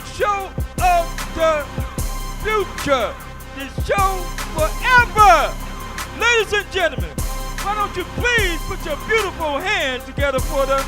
show of the future, the show forever. Ladies and gentlemen, why don't you please put your beautiful hands together for the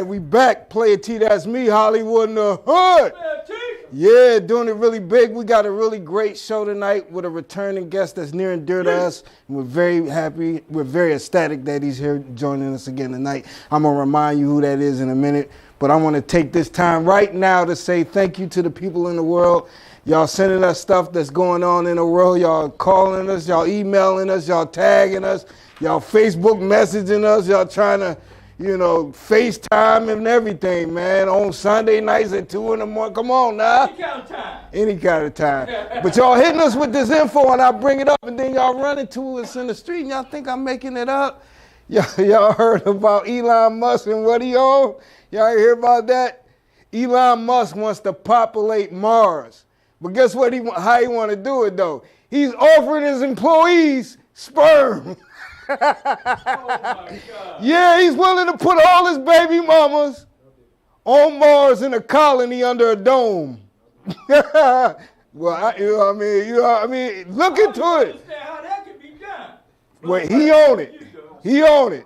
We back. Player T, that's me, Hollywood in the hood. Yeah, doing it really big. We got a really great show tonight with a returning guest that's near and dear to us. And we're very happy. We're very ecstatic that he's here joining us again tonight. I'm going to remind you who that is in a minute. But I want to take this time right now to say thank you to the people in the world. Y'all sending us stuff that's going on in the world. Y'all calling us. Y'all emailing us. Y'all tagging us. Y'all Facebook messaging us. Y'all trying to, you know, FaceTime and everything, man, on Sunday nights at 2 in the morning. Come on now. any kind of time. Any kind of time. But y'all hitting us with this info and I bring it up and then y'all run into us in the street and y'all think I'm making it up. Y'all heard about Elon Musk and what he on? Y'all hear about that? Elon Musk wants to populate Mars. But guess what? How he want to do it though? He's offering his employees sperm. Oh my God. Yeah, he's willing to put all his baby mamas on Mars in a colony under a dome. Well, you know what I mean? Look into it. How that can be done. Well, he own it. He own it.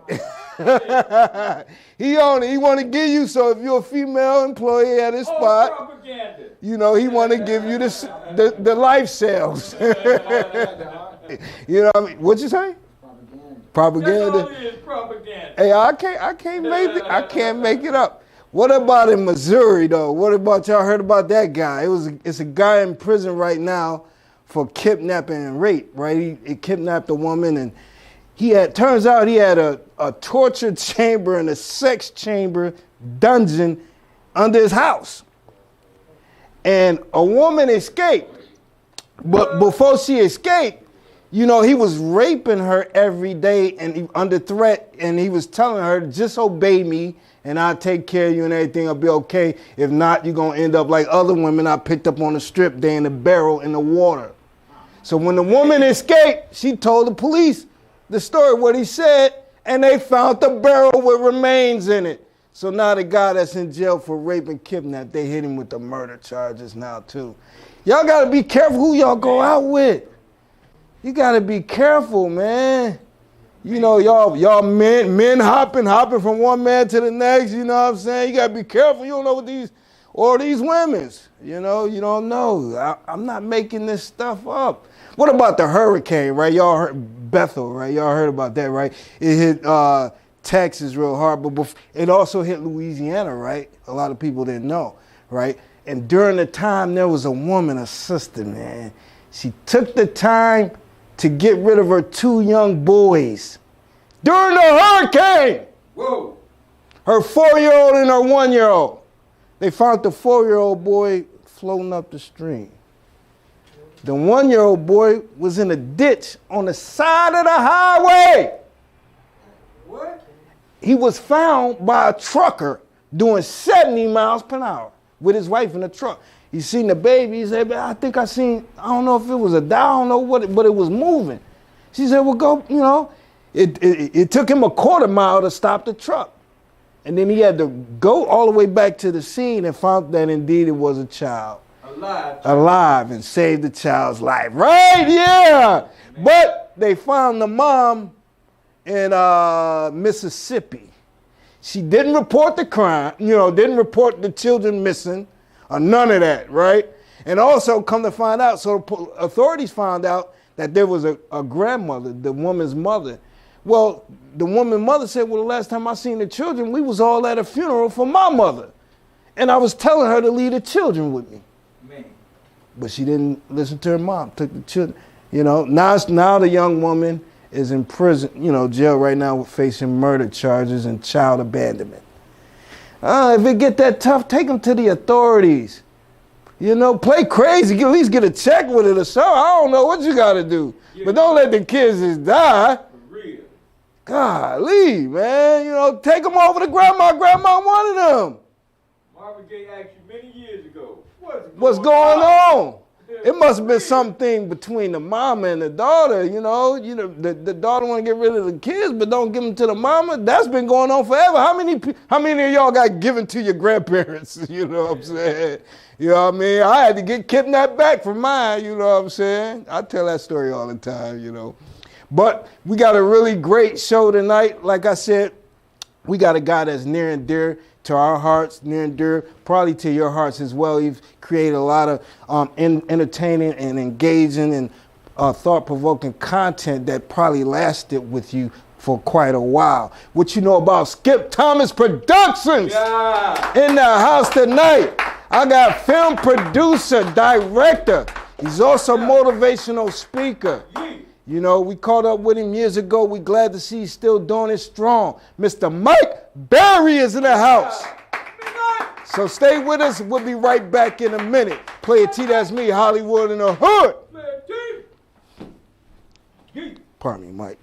He own it. He want to give you, so if you're a female employee at his spot, propaganda. you know, he want to give you the life cells. You know what I mean? What'd you say? Propaganda. That's all it is, propaganda. Hey, I can't make it up. What about in Missouri though? What about y'all heard about that guy? It's a guy in prison right now for kidnapping and rape, right? He kidnapped a woman and turns out he had a torture chamber and a sex chamber dungeon under his house. And a woman escaped. But before she escaped, you know, he was raping her every day and under threat, and he was telling her, just obey me and I'll take care of you and everything will be okay. If not, you're going to end up like other women I picked up on the strip. They in the barrel in the water. So when the woman escaped, she told the police the story, what he said, and they found the barrel with remains in it. So now the guy that's in jail for rape and kidnap, they hit him with the murder charges now too. Y'all got to be careful who y'all go out with. You gotta be careful, man. You know, y'all men hopping from one man to the next, you know what I'm saying? You gotta be careful. You don't know what these women's, you know, you don't know. I'm not making this stuff up. What about the hurricane, right? Y'all heard Bethel, right? Y'all heard about that, right? It hit Texas real hard, but it also hit Louisiana, right? A lot of people didn't know, right? And during the time, there was a woman, a sister, man. She took the time to get rid of her 2 young boys during the hurricane. Whoa. Her 4-year-old and her 1-year-old. They found the 4-year-old boy floating up the stream. The 1-year-old boy was in a ditch on the side of the highway. What? He was found by a trucker doing 70 miles per hour with his wife in the truck. He seen the baby. He said, I think I don't know if it was a doll, I don't know what, but it was moving. She said, well, go, you know. It took him a quarter mile to stop the truck. And then he had to go all the way back to the scene and found that indeed it was a child. Alive and saved the child's life. Right? Yeah. Man. But they found the mom in Mississippi. She didn't report the crime, you know, didn't report the children missing. Or none of that, right? And also, come to find out, so authorities found out that there was a grandmother, the woman's mother. Well, the woman's mother said, well, the last time I seen the children, we was all at a funeral for my mother. And I was telling her to leave the children with me. Man. But she didn't listen to her mom, took the children. You know, now the young woman is in prison, you know, jail right now facing murder charges and child abandonment. If it get that tough, take them to the authorities. You know, play crazy. At least get a check with it or something. I don't know what you got to do. But don't let the kids just die. For real. Golly, man. You know, take them over to grandma. Grandma wanted them. Marvin Gaye asked you many years ago, What's going on? It must have been something between the mama and the daughter, you know. The daughter want to get rid of the kids, but don't give them to the mama. That's been going on forever. How many of y'all got given to your grandparents? You know what I'm saying? You know what I mean? I had to get kidnapped back from mine, you know what I'm saying? I tell that story all the time, you know. But we got a really great show tonight. Like I said, we got a guy that's near and dear to our hearts, near and dear, probably to your hearts as well. You've created a lot of entertaining and engaging and thought-provoking content that probably lasted with you for quite a while. What you know about Skip Thomas Productions? Yeah. In the house tonight, I got film producer, director. He's also motivational speaker. You know, we caught up with him years ago. We glad to see he's still doing it strong. Mr. Mike Barry is in the house. So stay with us. We'll be right back in a minute. Play it T, that's me, Hollywood in the hood. Pardon me, Mike.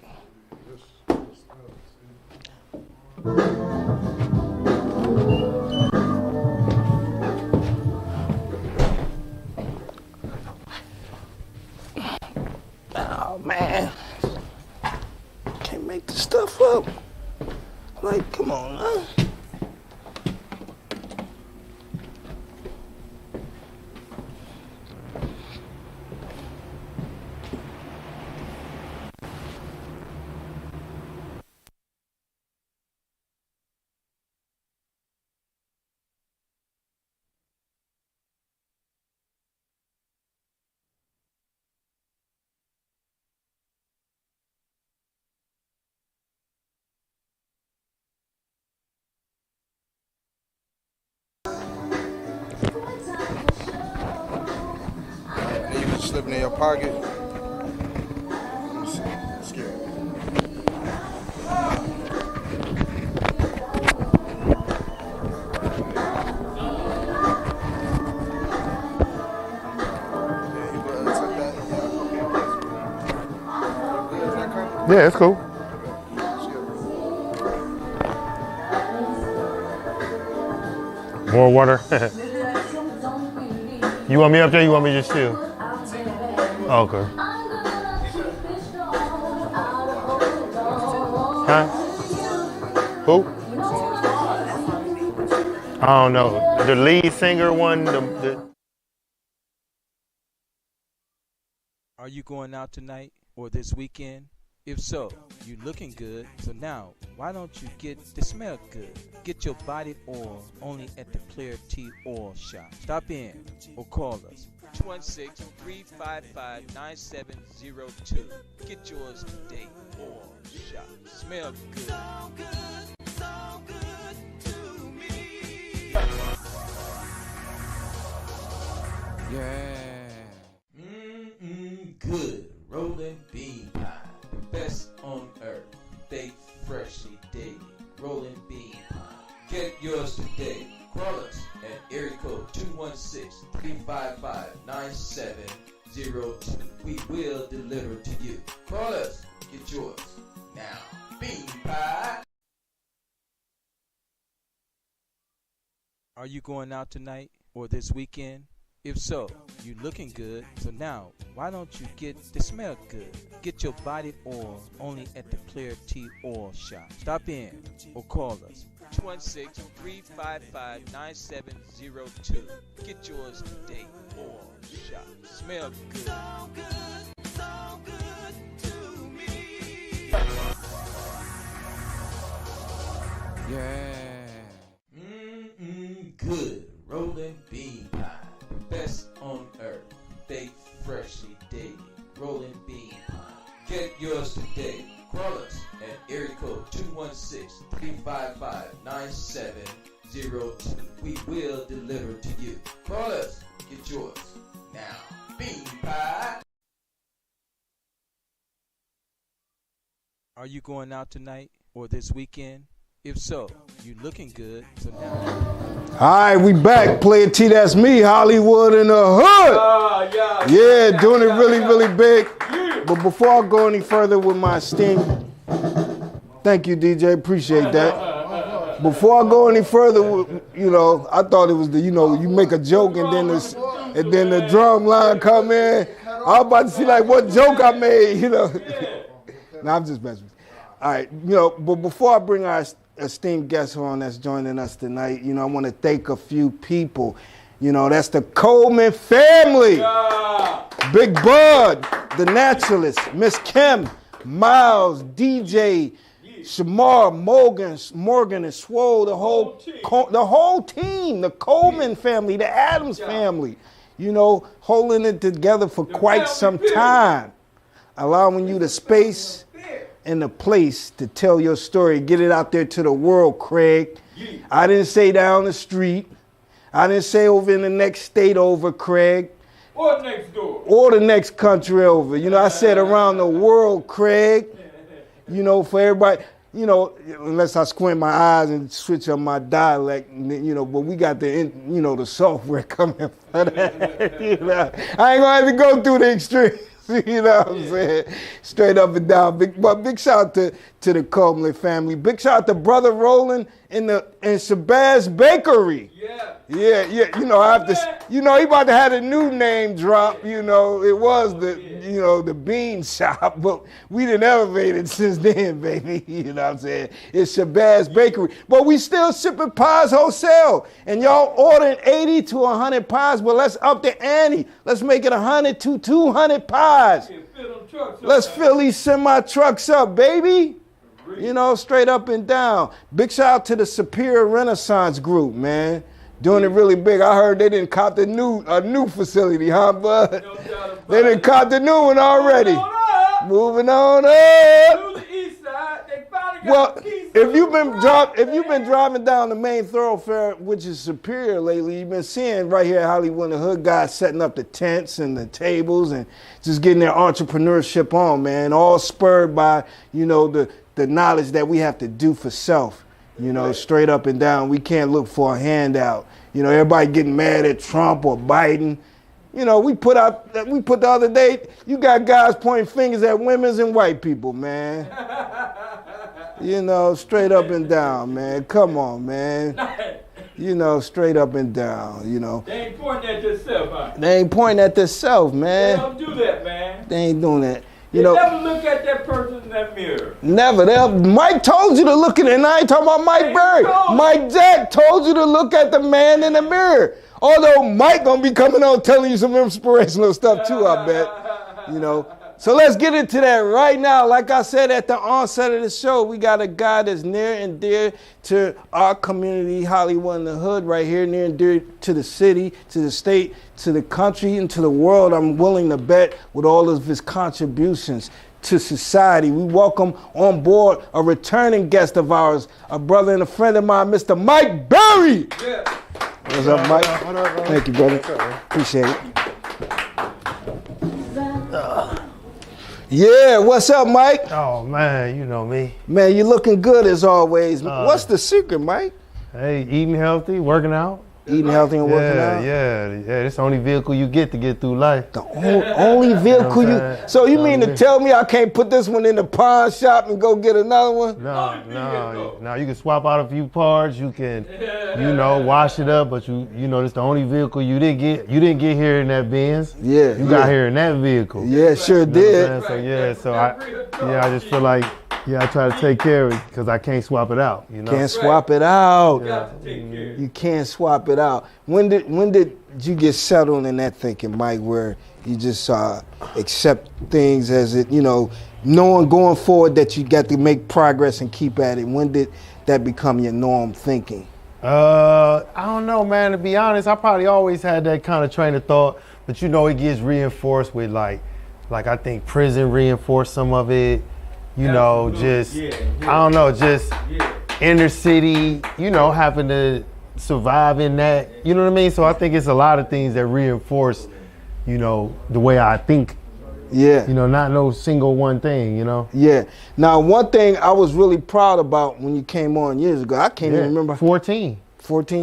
Oh, man. Can't make this stuff up. Like, come on, huh? Slipping in your pocket. Let me see. I'm scared. Yeah, it's cool. More water. You want me up there? You want me to just chill? Okay. Huh? Who? I don't know. The lead singer one. Are you going out tonight or this weekend? If so, you looking good. So now, why don't you get the smell good? Get your body oil only at the Player T Oil Shop. Stop in or call us. 216-355-9702. Get yours today. Oil Shop. Smell good. So good, so good to me. Yeah. Good. Rolling bean pie. The best on earth. Baked freshly daily. Rolling bean pie. Get yours today. Call us at area code 216-355-9702. We will deliver to you. Call us. Get yours now. Bean pie. Are you going out tonight or this weekend? If so, you looking good. So now, why don't you get the smell good? Get your body oil only at the Player T Oil Shop. Stop in or call us. 216-355-9702. Get yours today. Oil Shop. Smell good. So good, so good to me. Yeah. Good. Rolling bean pie. The best on earth. Baked freshly daily. Rolling bean pie. Get yours today. Call us at area code 216-355-9702. We will deliver to you. Call us. Get yours now. Bean pie. Are you going out tonight or this weekend? If so, you looking good. So now. All right, we back. Player T, that's me, Hollywood in the hood. Yeah, doing it really, really big. But before I go any further with my esteemed, thank you, DJ, appreciate that. Before I go any further, I thought it was you make a joke and then the drum line come in. I was about to see like what joke I made, Nah, I'm just messing with you. All right, but before I bring our esteemed guest on that's joining us tonight, I want to thank a few people. That's the Coleman family. Big Bud, the naturalist, Miss Kim, Miles, DJ, Shamar, Morgan, and Swole, the whole team, the Coleman family, the Adams family, holding it together for quite some time, allowing you the space and the place to tell your story, get it out there to the world, Craig. I didn't say down the street. I didn't say over in the next state over, Craig. Or next door. Or the next country over. I said around the world, Craig. For everybody, unless I squint my eyes and switch up my dialect, but we got the software coming for that. I ain't gonna have to go through the extremes. You know what I'm saying? Straight up and down. Big shout out to the Coleman family. Big shout out to Brother Roland in Shabazz Bakery. Yeah. I have to. He about to have a new name drop. It was the bean shop, but we didn't elevate it since then, baby. You know what I'm saying? It's Shabazz Bakery, but we still shipping pies wholesale, and y'all ordering 80 to 100 pies. But let's up the ante. Let's make it 100 to 200 pies. Let's fill these semi trucks up, baby. Straight up and down. Big shout out to the Superior Renaissance Group, man. Doing it really big. I heard they didn't cop a new facility, huh, bud? They didn't cop the new one already. Moving on up. Well, if you've been driving down the main thoroughfare, which is Superior lately, you've been seeing right here at Hollywood in the Hood guys setting up the tents and the tables and just getting their entrepreneurship on, man. All spurred by the knowledge that we have to do for self. Straight up and down. We can't look for a handout. Everybody getting mad at Trump or Biden. We put the other day, you got guys pointing fingers at women and white people, man. Straight up and down, man. Come on, man. Straight up and down, They ain't pointing at themselves, huh? They ain't pointing at themselves, man. They don't do that, man. They ain't doing that. Never look at that person in that mirror. Never. Mike told you to look at it, and I ain't talking about Mike Berry. Mike Jack told you to look at the man in the mirror. Although Mike gonna be coming on telling you some inspirational stuff too, I bet. So let's get into that right now. Like I said at the onset of the show, we got a guy that's near and dear to our community, Hollywood in the Hood, right here, near and dear to the city, to the state, to the country, and to the world. I'm willing to bet with all of his contributions to society. We welcome on board a returning guest of ours, a brother and a friend of mine, Mr. Mike Berry. Yeah. What's up, Mike? Thank you, brother. Appreciate it. Yeah, what's up, Mike? Oh, man, you know me. Man, you're looking good as always. What's the secret, Mike? Hey, eating healthy, working out. Eating healthy and working out? Yeah. It's the only vehicle you get to get through life. The only vehicle you... So you mean to tell me I can't put this one in the pawn shop and go get another one? No. Now you can swap out a few parts. You can, wash it up. But it's the only vehicle you didn't get. You didn't get here in that Benz. Yeah. You got here in that vehicle. Yeah, sure did. I just feel like, I try to take care of it because I can't swap it out. Can't swap it out. Yeah. You can't swap it out. When did you get settled in that thinking, Mike, where you just accept things as it, knowing going forward that you got to make progress and keep at it? When did that become your norm thinking? I don't know, man. To be honest, I probably always had that kind of train of thought, but it gets reinforced with like I think prison reinforced some of it. I don't know, just inner city, having to survive in that, you know what I mean? So I think it's a lot of things that reinforce, the way I think. Yeah. Not no single one thing, Yeah. Now, one thing I was really proud about when you came on years ago, I can't even remember. 14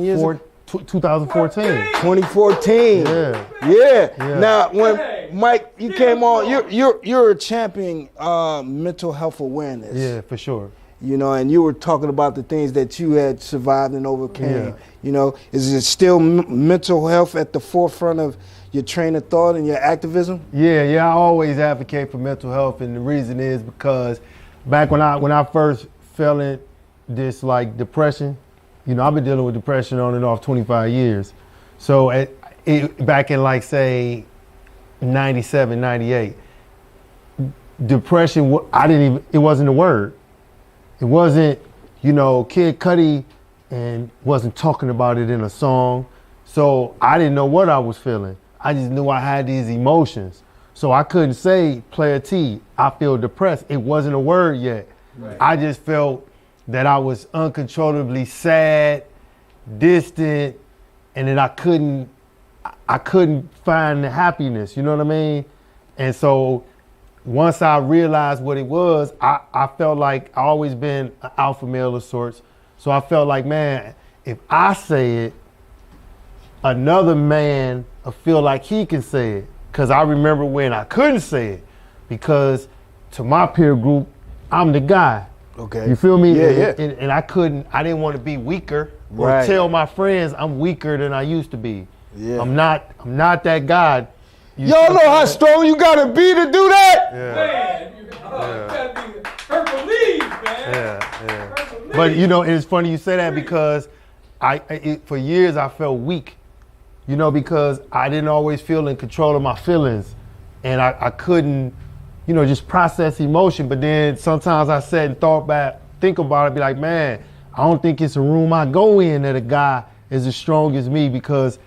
years ago? 2014. 2014. Yeah. Now, Mike, you came on. You're a champion mental health awareness. Yeah, for sure. You know, and you were talking about the things that you had survived and overcame. Yeah. You know, is it still mental health at the forefront of your train of thought and your activism? Yeah, I always advocate for mental health, and the reason is because back when I first fell in this like depression, you know, I've been dealing with depression on and off 25 years. So back in like say 97, 98, depression, it wasn't a word. It wasn't, you know, Kid Cudi and wasn't talking about it in a song. So I didn't know what I was feeling. I just knew I had these emotions. So I couldn't say, Player T, I feel depressed. It wasn't a word yet. Right. I just felt that I was uncontrollably sad, distant, and that I couldn't find the happiness, you know what I mean? And so once I realized what it was, I felt like I always been an alpha male of sorts. So I felt like, man, if I say it, another man will feel like he can say it. Cause I remember when I couldn't say it, because to my peer group, I'm the guy. Okay. You feel me? Yeah. And I didn't want to be weaker or Right. tell my friends I'm weaker than I used to be. Yeah. I'm not that guy. Y'all know how strong you gotta be to do that? Yeah. Man, you gotta be Hercules, man. Yeah. Hercules. But you know, it's funny you say that because for years I felt weak, you know, because I didn't always feel in control of my feelings, and I couldn't, you know, just process emotion. But then sometimes I sat and think about it, be like, man, I don't think it's a room I go in that a guy is as strong as me, because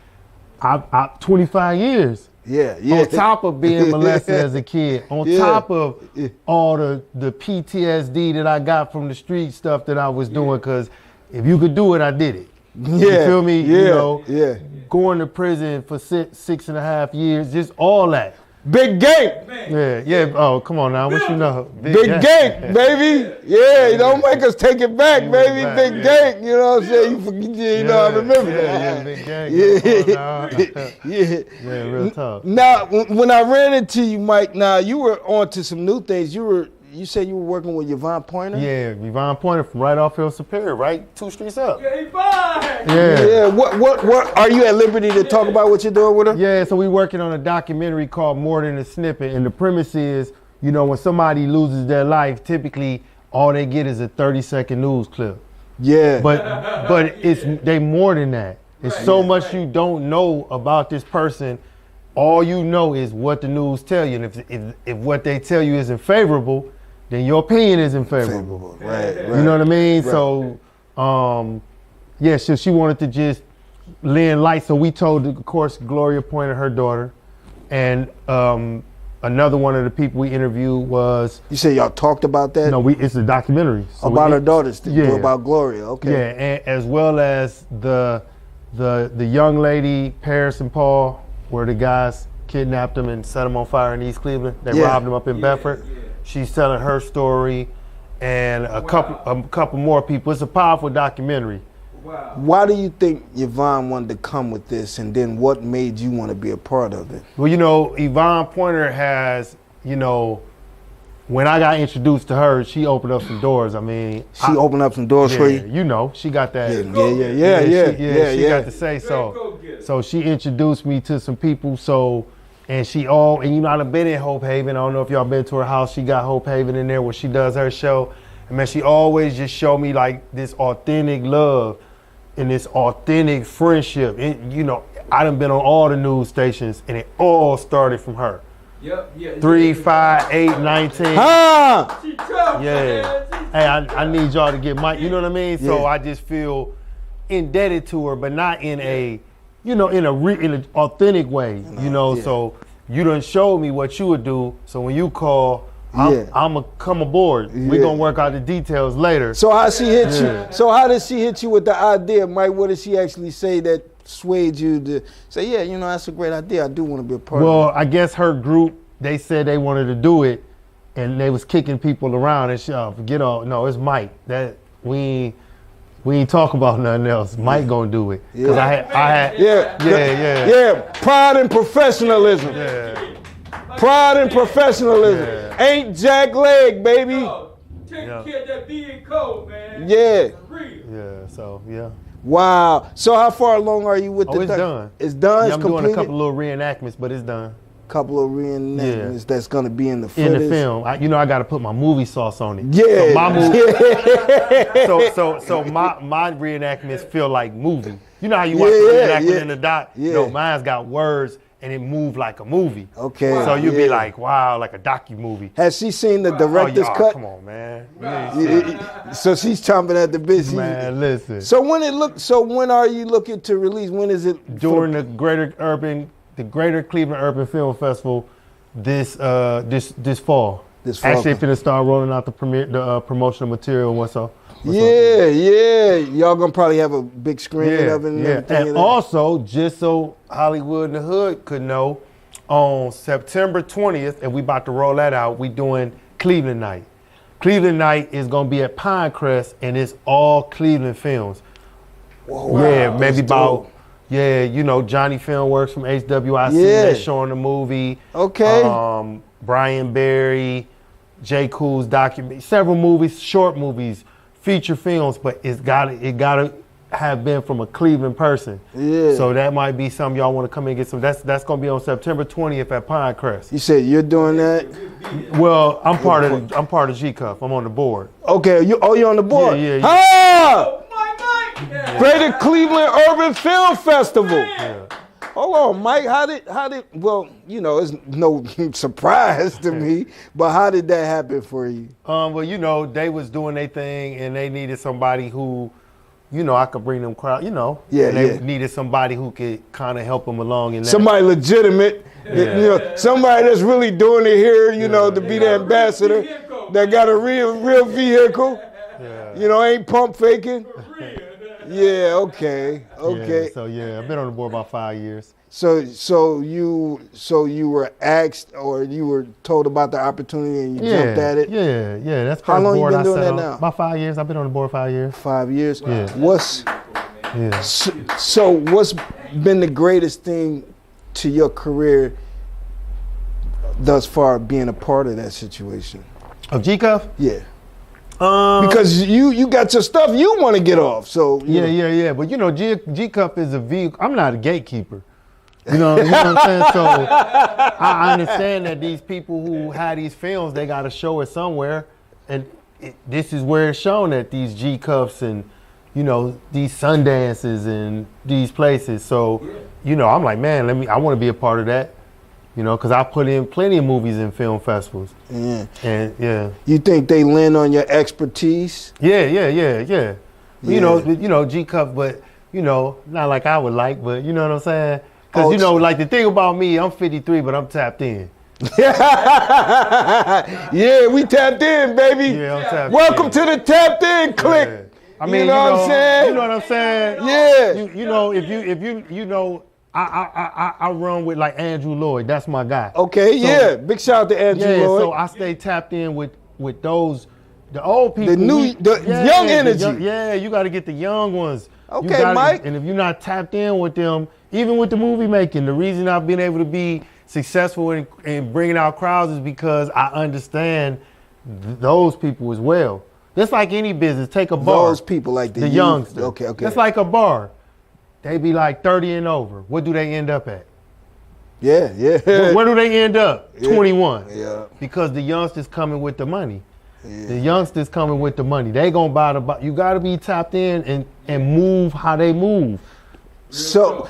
I 25 years. Yeah. On top of being molested as a kid, on top of all the PTSD that I got from the street stuff that I was doing, because if you could do it, I did it. Yeah. You feel me? Yeah. You know, Yeah. going to prison for 6.5 years, just all that. Big gang. Yeah. Oh, come on now. What you know? Big gang, baby. Yeah, don't make us take it back, baby. Big gang. You know what I'm saying? You forget, you know, I remember Yeah, that. big gang. Yeah. Yeah, real tough. Now, when I ran into you, Mike, now you were on to some new things. You said you were working with Yvonne Pointer? Yeah, Yvonne Pointer from right off Hill Superior, right? 2 streets up. Yeah, he fine. Yeah. What are you at liberty to talk about what you're doing with her? Yeah, so we're working on a documentary called More Than a Snippet, and the premise is, you know, when somebody loses their life, typically all they get is a 30-second news clip. Yeah. But they more than that. It's so much you don't know about this person. All you know is what the news tell you, and if what they tell you isn't favorable, then your opinion isn't favorable. Right. You know what I mean? Right. So, so she wanted to just lend light. So we told, of course, Gloria Pointer, her daughter, and another one of the people we interviewed was. You said y'all talked about that? No, it's a documentary. So about her daughters, yeah. about Gloria, okay. Yeah, and as well as the young lady, Paris and Paul, where the guys kidnapped them and set them on fire in East Cleveland. They robbed them up in Bedford. Yeah. She's telling her story, and a couple more people. It's a powerful documentary. Wow. Why do you think Yvonne wanted to come with this, and then what made you want to be a part of it? Well, you know, Yvonne Pointer has, you know, when I got introduced to her, she opened up some doors. I mean, she opened up some doors for you. You know, she got that. She got to say so. So she introduced me to some people. So, and you know, I've been in Hope Haven. I don't know if y'all been to her house. She got Hope Haven in there where she does her show. And man, she always just showed me like this authentic love and this authentic friendship. And, you know, I done been on all the news stations, and it all started from her. Yep. 3, 5, 8, 19. Ah! She tough, Yeah. man. Hey, I need y'all to get Mike. You know what I mean? So Yeah. I just feel indebted to her, but not in a, you know, in an authentic way. You know, so you done showed me what you would do. So when you call, I'm gonna come aboard. We're gonna work out the details later. So how she hit you? So how did she hit you with the idea, Mike? What did she actually say that swayed you to say, yeah, you know, that's a great idea. I do want to be a part of it. Well, I guess her group, they said they wanted to do it, and they was kicking people around, and she, forget all. No, it's Mike. That we ain't talking about nothing else. Mike gonna do it. Cause I had. Yeah. Pride and professionalism. Yeah. Pride and professionalism. Yeah. Ain't Jack Leg, baby. Yo, taking care of that being cold, man. Yeah. For real. Yeah, so yeah. Wow. So how far along are you with the It's done. It's done? Yeah, It's I'm doing a completed? couple little reenactments, but it's done. Couple of reenactments that's gonna be in the footage. In the film. I got to put my movie sauce on it. Yeah. So my movie, so my reenactments feel like movie. You know how you watch the reenactment in the doc? Yeah. No, mine's got words and it moved like a movie. Okay. So you'd be like, wow, like a docu-movie. Has she seen the director's cut? Come on, man. You ain't seen it. So she's chomping at the bit. Man, listen. So when are you looking to release? When is it? During the Greater Cleveland Urban Film Festival this fall. This fall. Actually, it's gonna start rolling out the promotional material and what's up. Yeah. Y'all gonna probably have a big screening of it and everything. And also, just so Hollywood and the hood could know, on September 20th, and we about to roll that out, we doing Cleveland Night. Cleveland Night is gonna be at Pinecrest, and it's all Cleveland films. Whoa, Yeah, wow, maybe that's dope. about, Johnny Filmworks from HWIC that's showing the movie. Okay. Brian Berry, J. Cool's document, several movies, short movies, feature films, but it gotta have been from a Cleveland person. Yeah. So that might be something y'all want to come and get some. That's gonna be on September 20th at Pinecrest. You said you're doing that? Well, I'm part of G Cuff. I'm on the board. Okay. You're on the board. Yeah. Ah! Mike! Yeah. Greater Cleveland Urban Film Festival. Yeah. Hold on, Mike. How did? Well, it's no surprise to me, but how did that happen for you? Well, they was doing their thing and they needed somebody who, I could bring them crowd, Yeah, and they yeah. needed somebody who could kind of help them along in that. Somebody legitimate, somebody that's really doing it here, to be the ambassador, that got a real vehicle, ain't pump faking. Yeah, okay. Yeah, so I've been on the board about 5 years. So you were asked or you were told about the opportunity and you jumped at it? Yeah. That's How long you board been I doing sat that on. now? About 5 years. I've been on the board 5 years. 5 years? Yeah. Yeah. So what's been the greatest thing to your career thus far being a part of that situation? Of G Cuff? Yeah. Because you got your stuff you want to get off. So Yeah. But G Cup is a vehicle. I'm not a gatekeeper. You know what I'm saying? So I understand that these people who have these films, they got to show it somewhere, and this is where it's shown at these G Cups and these Sundances and these places. So I'm like, man, I want to be a part of that. Because I put in plenty of movies in film festivals. Yeah. And You think they lean on your expertise? Yeah. Yeah. G Cup, but not like I would like, but you know what I'm saying? Because Oh, like the thing about me, I'm 53, but I'm tapped in. Yeah, we tapped in, baby. Yeah, I'm tapped Welcome in. to the tapped in click. Yeah. I mean, you know what I'm saying? You know what I'm saying? Yeah. I run with like Andrew Lloyd. That's my guy. Okay, So- yeah. Big shout out to Andrew Lloyd. So I stay tapped in with those, the old people. Young energy. You got to get the young ones. Okay, Mike. And if you're not tapped in with them, even with the movie making, the reason I've been able to be successful in bringing out crowds is because I understand those people as well. Just like any business, take a bar. Those people like the youth. youngsters. Okay. It's like a bar. They be like 30 and over. What do they end up at? Yeah. Where do they end up? Yeah. 21. Yeah. Because the youngsters coming with the money. Yeah. The youngsters coming with the money. They gonna buy the. You gotta be tapped in and move how they move. So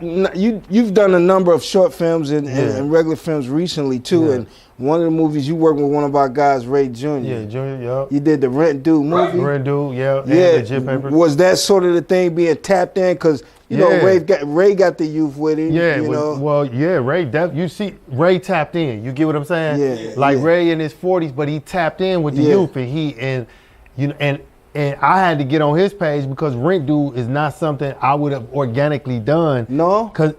you've done a number of short films and regular films recently too, and one of the movies you worked with one of our guys, Ray Jr. Yeah, Junior. Yeah. You did the Rent Due movie. Rent Due. Yeah. Yeah. And legit paper. Was that sort of the thing being tapped in? Because Ray got the youth with him. Yeah. Ray. You see, Ray tapped in. You get what I'm saying? Yeah. Ray in his 40s, but he tapped in with the youth, and I had to get on his page because Rent Due is not something I would have organically done. No? Because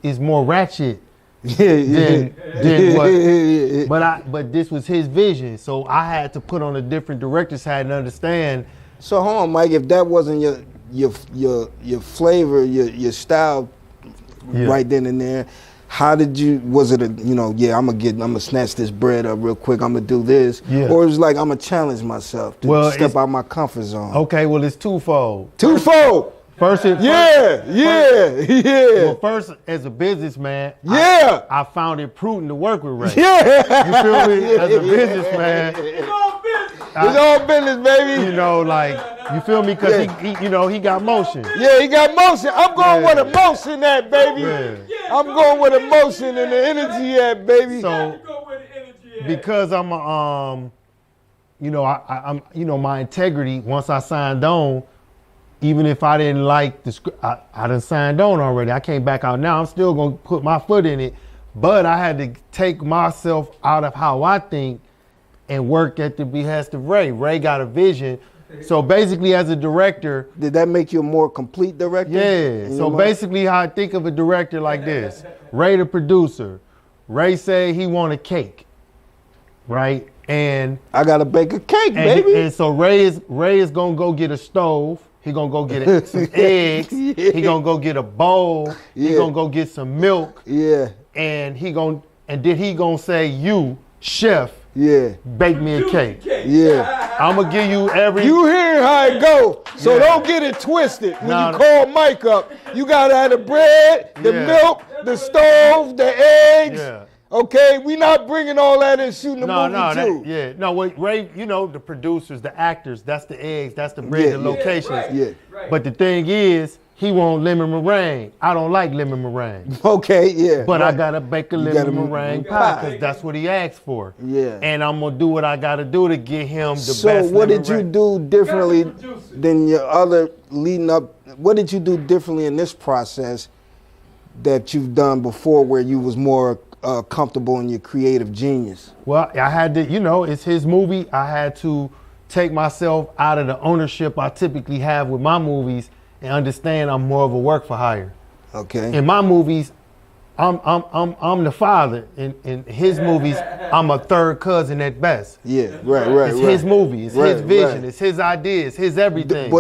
it's more ratchet Yeah. than what. But this was his vision, so I had to put on a different director's hat and understand. So hold on, Mike. If that wasn't your flavor, your style, right then and there, How did you? Was it a I'm gonna snatch this bread up real quick. I'm gonna do this, or it was like I'm gonna challenge myself to step out my comfort zone. Okay, well it's twofold. Twofold. First, Well, first, as a businessman, I found it prudent to work with Ray. Yeah, you feel me? As a businessman, It's all business. It's all business, baby. You know, like, you feel me? Because he got motion. Yeah, he got motion. I'm going where the motion at, baby. I'm going where the motion and the energy at, baby. So, because I'm I'm my integrity. Once I signed on, even if I didn't like the script, I done signed on already. I came back out now. I'm still gonna put my foot in it, but I had to take myself out of how I think and work at the behest of Ray. Ray got a vision. So basically, as a director, did that make you a more complete director? Yeah. So basically, how I think of a director like this: Ray, the producer. Ray say he want a cake, right? And I gotta bake a cake, baby. And so Ray is gonna go get a stove. He gonna go get some eggs. He gonna go get a bowl. He gonna go get some milk. Yeah. And he gonna say, you, chef, bake me a cake. Yeah. I'm gonna give you every. You hear how it go. So don't get it twisted. When you call Mike up, you gotta have the bread, the milk, the stove, the eggs. Yeah. Okay, we not bringing all that and shooting the movie too. Ray, the producers, the actors, that's the eggs, that's the bread, the locations. Yeah. But the thing is, he want lemon meringue. I don't like lemon meringue. Okay, yeah. But I gotta bake a lemon meringue pie because that's what he asked for. Yeah. And I'm gonna do what I gotta do to get him the best. So what did you do differently than your other leading up? What did you do differently in this process that you've done before, where you was more comfortable in your creative genius? Well, I had to, it's his movie. I had to take myself out of the ownership I typically have with my movies and understand I'm more of a work for hire. Okay. In my movies, I'm the father. In his movies, I'm a third cousin at best. Yeah, right. It's his movie. It's his vision. It's his ideas. His everything.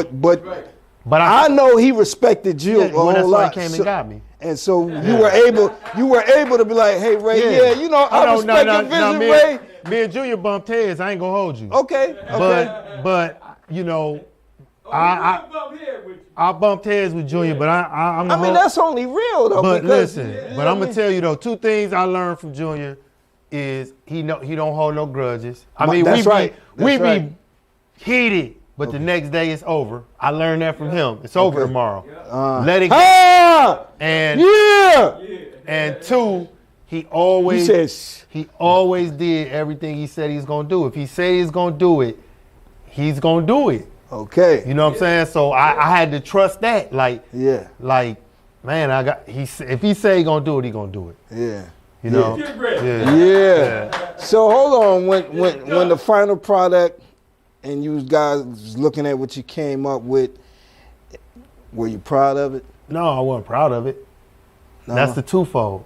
But I know he respected you a whole lot. That's why he came and got me. And so you were able to be like, hey Ray, I respect your vision, Ray. Me and Junior bumped heads. I ain't gonna hold you. Okay. But I bumped heads with Junior, but I'm. I mean, that's only real though. But listen, I'm gonna tell you though, two things I learned from Junior is he don't hold no grudges. I mean, we be heated. But the next day it's over. I learned that from him. It's over tomorrow. Let it go. And two, he always did everything he said he's gonna do. If he said he's gonna do it, he's gonna do it. Okay. You know what I'm saying? So I had to trust that. Like, man, if he say he gonna do it, he gonna do it. Yeah. You know? Yeah. So hold on, when the final product and you guys was looking at what you came up with, were you proud of it? No, I wasn't proud of it. No. That's the twofold.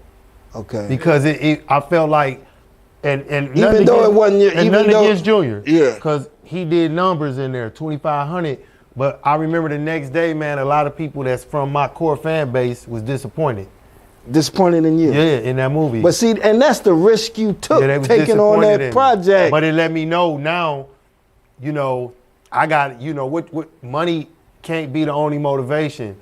Okay. Because I felt like, and even though it wasn't, nothing against Junior. Yeah. Because he did numbers in there, 2,500. But I remember the next day, man, a lot of people that's from my core fan base was disappointed. Disappointed in you? Yeah, in that movie. But see, and that's the risk you took, taking on that project. But it let me know now, I got, what money can't be the only motivation.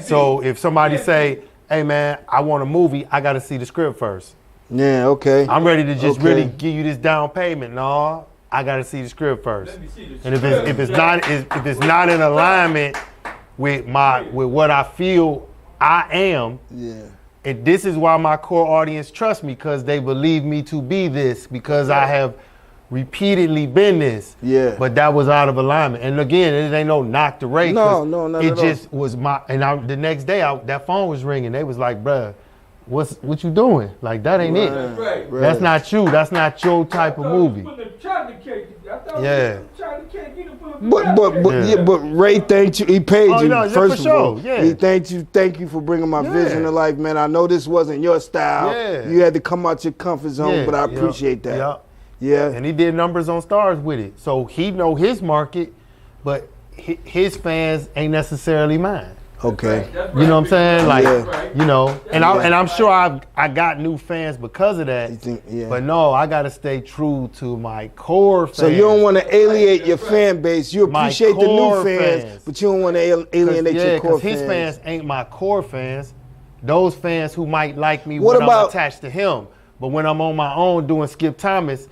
So if somebody say, hey man, I want a movie, I got to see the script first. Yeah, okay. I'm ready to just really give you this down payment. No, I got to see the script first. And if it's not in alignment with what I feel I am, and this is why my core audience trusts me, because they believe me to be this, because I have repeatedly been this. Yeah. But that was out of alignment. And again, it ain't no knock to Ray. No, it just was the next day that phone was ringing. They was like, bruh, what you doing? Like, that ain't it. Right. That's not you. That's not your type of movie. But Ray thanked you. He paid you first of all. Yeah. He thanked you. Thank you for bringing my vision to life, man. I know this wasn't your style. Yeah. You had to come out your comfort zone, but I appreciate that. Yeah. Yeah. And he did numbers on Stars with it. So he know his market, but his fans ain't necessarily mine. Okay. You know what I'm saying? Like, Yeah. you know, and I'm sure I got new fans because of that. You think, yeah. But no, I gotta stay true to my core fans. So you don't want to alienate your fan base. You My appreciate the new core fans, but you don't want to alienate your core his fans. fans ain't my core fans. Those fans who might like me What when about- I'm attached to him. But when I'm on my own doing Skip Thomas,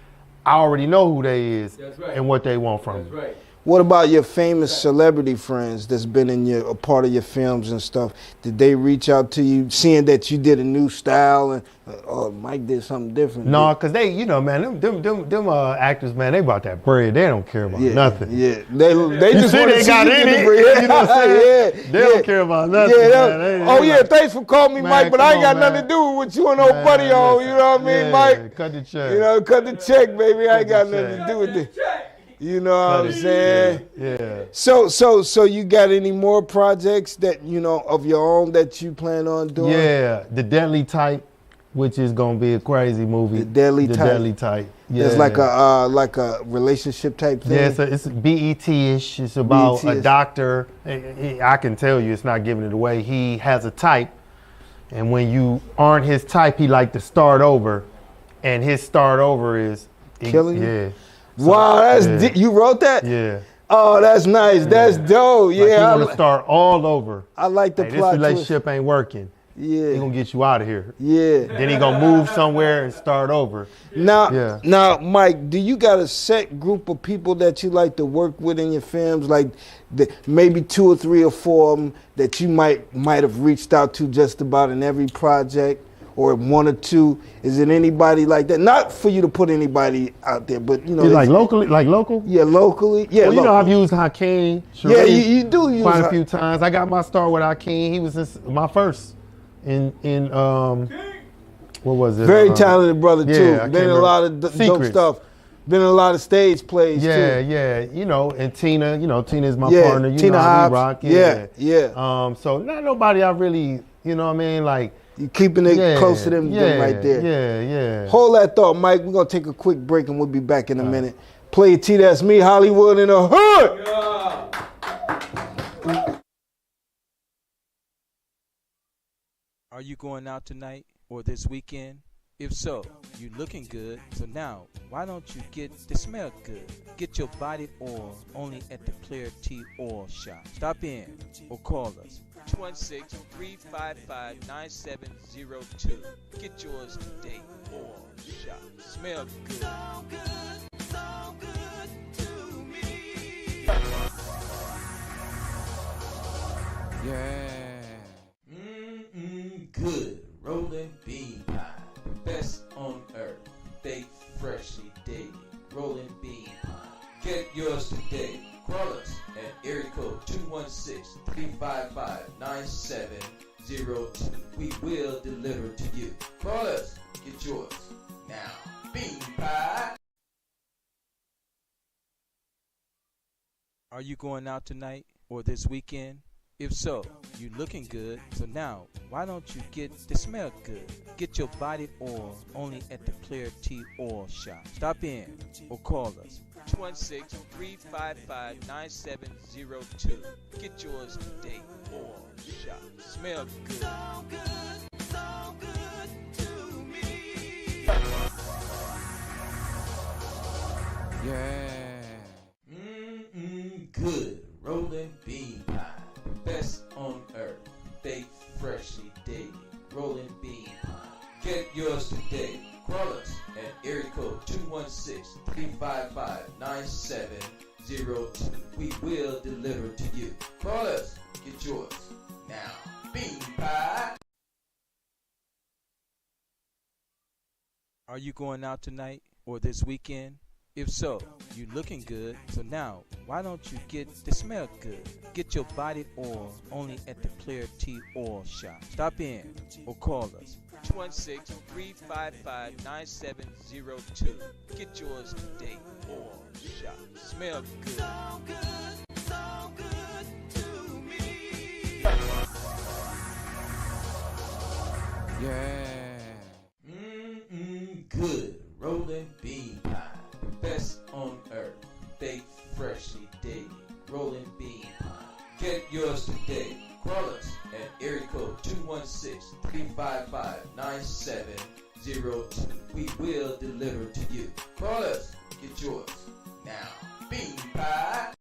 I already know who they is and what they want from me. Right. What about your famous celebrity friends that's been in a part of your films and stuff? Did they reach out to you, seeing that you did a new style and Mike did something different? No, cause they, you know, man, them actors, man, they about that bread. They don't care about nothing. Yeah, they just see want to they see got you in get the it. bread. You know what I'm saying? Yeah, They don't care about nothing. Man. Oh yeah, thanks for calling me Man, Mike, but I ain't got come on, nothing to man. do with what you and old buddy on. You know what I mean, Yeah, Mike? cut the check. You know, cut the check, baby. I ain't got Cut the nothing check. to do with it. Check. You know what I'm saying? Yeah. So you got any more projects that of your own that you plan on doing? Yeah, The Deadly Type, which is gonna be a crazy movie. The Deadly Type. Deadly Type. Yeah. It's like a relationship type thing. Yeah, it's BET-ish. It's about a BET-ish. doctor. I can tell you, it's not giving it away. He has a type, and when you aren't his type, he like to start over, and his start over is Killing you? Yeah. Wow, that's you wrote that? Yeah. Oh, that's nice. That's dope. Like Yeah, he I want to start all over. like the Hey, plot. this relationship ain't working. He Yeah, gonna get you out of here. yeah. Then he gonna move somewhere and start over. Now, Mike, do you got a set group of people that you like to work with in your films? Like maybe 2 or 3 or 4 of them that you might have reached out to just about in every project, or 1 or 2? Is it anybody like that? Not for you to put anybody out there, but You like locally, local? Yeah, locally. Yeah, Well, you know, local. I've used Hakeem. Yeah, Sharif you do use quite a few times. I got my start with Hakeem. He was my first in what was it? Very talented brother yeah, too. I Been can't in a lot of dope Secrets. stuff. Been in a lot of stage plays Yeah, too. yeah. You know, and Tina. You know, Tina is my Yeah, partner. You Tina know how Hobbs. we rock. Yeah, yeah. So not nobody I really, you know what I mean, like. You keeping it close to them right there. Yeah, yeah. Hold that thought, Mike. We're gonna take a quick break and we'll be back in a minute. Play T, that's me, Hollywood in the hood. Yeah. Are you going out tonight or this weekend? If so, you looking good. So now, why don't you get the smell good? Get your body oil only at the Player T Oil Shop. Stop in or call us. 216-355-9702. Get yours today. Oil Shop. Smell good. Yeah. Good. Rolling bean pie. The best on earth. Baked freshly daily. Rolling bean pie. Get yours today. Call us at area code 216-355-9702. We will deliver to you. Call us. Get yours now. Bean pie. Are you going out tonight or this weekend? If so, you looking good. So now, why don't you get the smell good? Get your body oil only at the Player T Oil Shop. Stop in or call us. 216-355-9702. Get yours today. Oil Shop. Smell good. Yeah. Good. Rolling bean pie. The best on earth. Baked freshly daily. Rolling bean pie. Get yours today. Call us at area code 216-355-9702. We will deliver to you. Call us. Get yours now. Bean pie. Are you going out tonight or this weekend? If so, you looking good. So now, why don't you get the smell good? Get your body oil only at the Player T Oil Shop. Stop in or call us. 216-355-9702. Get yours today. Oil Shop. Smell good. Yeah. Good. Rolling bean pie. The best on earth. Baked freshly daily. Rolling bean pie. Get yours today. call us at area code 216-355-9702. We will deliver to you. Call us, get yours now. Bean pie.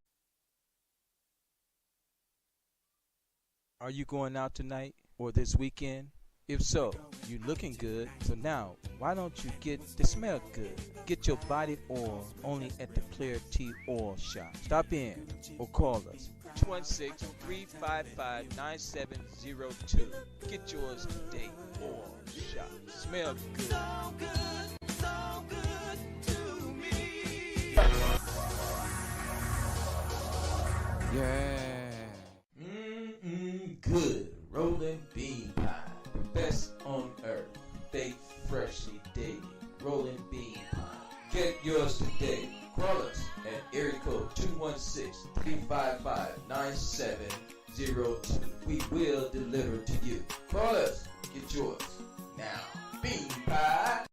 Are you going out tonight or this weekend? If so, you looking good. So now, why don't you get the smell good? Get your body oil only at the Player T Oil Shop. Stop in or call us 216-355-9702. Get yours today. Oil Shop. Smell good. So good, so good to me. Yeah. Good rolling bean pie. The best on earth. Baked freshly daily. Rolling bean pie. Get yours today. Call us at area code 216-355-9702. We will deliver to you. Call us. Get yours now. Bean pie.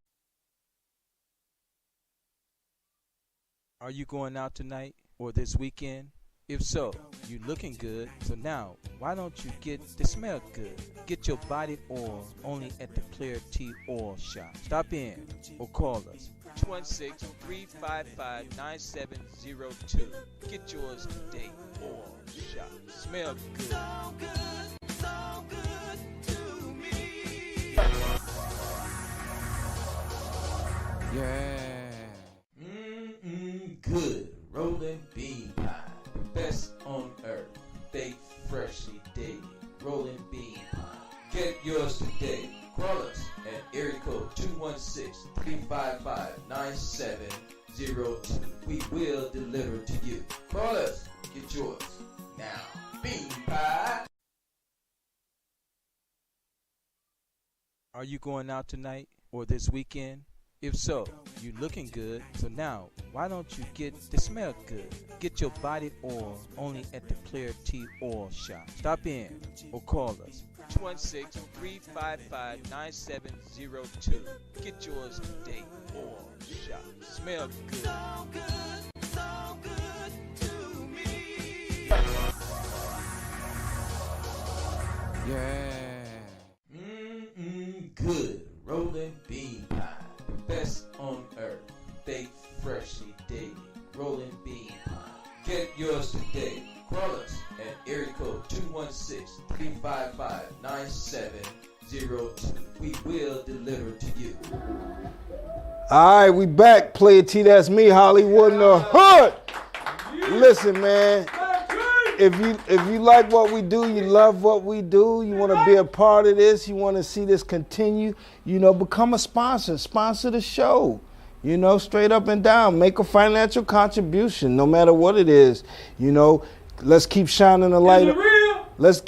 Are you going out tonight or this weekend? If so, you looking good. So now, why don't you get the smell good? Get your body oil only at the Player T Oil Shop. Stop in or call us 216-355-9702. Get yours today. Oil Shop. Smell good. So good, so good to me. Yeah. Good rolling bean pie. The best on earth. Baked freshly daily. Rolling bean pie. Get yours today. Call us at area code 216-355-9702. We will deliver to you. Call us. Get yours now. Bean pie. Are you going out tonight or this weekend? If so, you looking good. So now, why don't you get the smell good? Get your body oil only at the Player T Oil Shop. Stop in or call us 216-355-9702. Get yours today. Oil Shop. Smell good. So good, so good to me. Yeah. Good rolling bean pie. The best on earth. Baked freshly daily. Rolling bean pie. Get yours today. Call us at area code 216-355-9702. We will deliver to you. All right, we back. Player T, that's me, Hollywood in the hood. Listen, man. If you like what we do, you love what we do, you want to be a part of this, you want to see this continue, become a sponsor. Sponsor the show. Straight up and down. Make a financial contribution, no matter what it is. Let's keep shining the light. Is it real? Let's,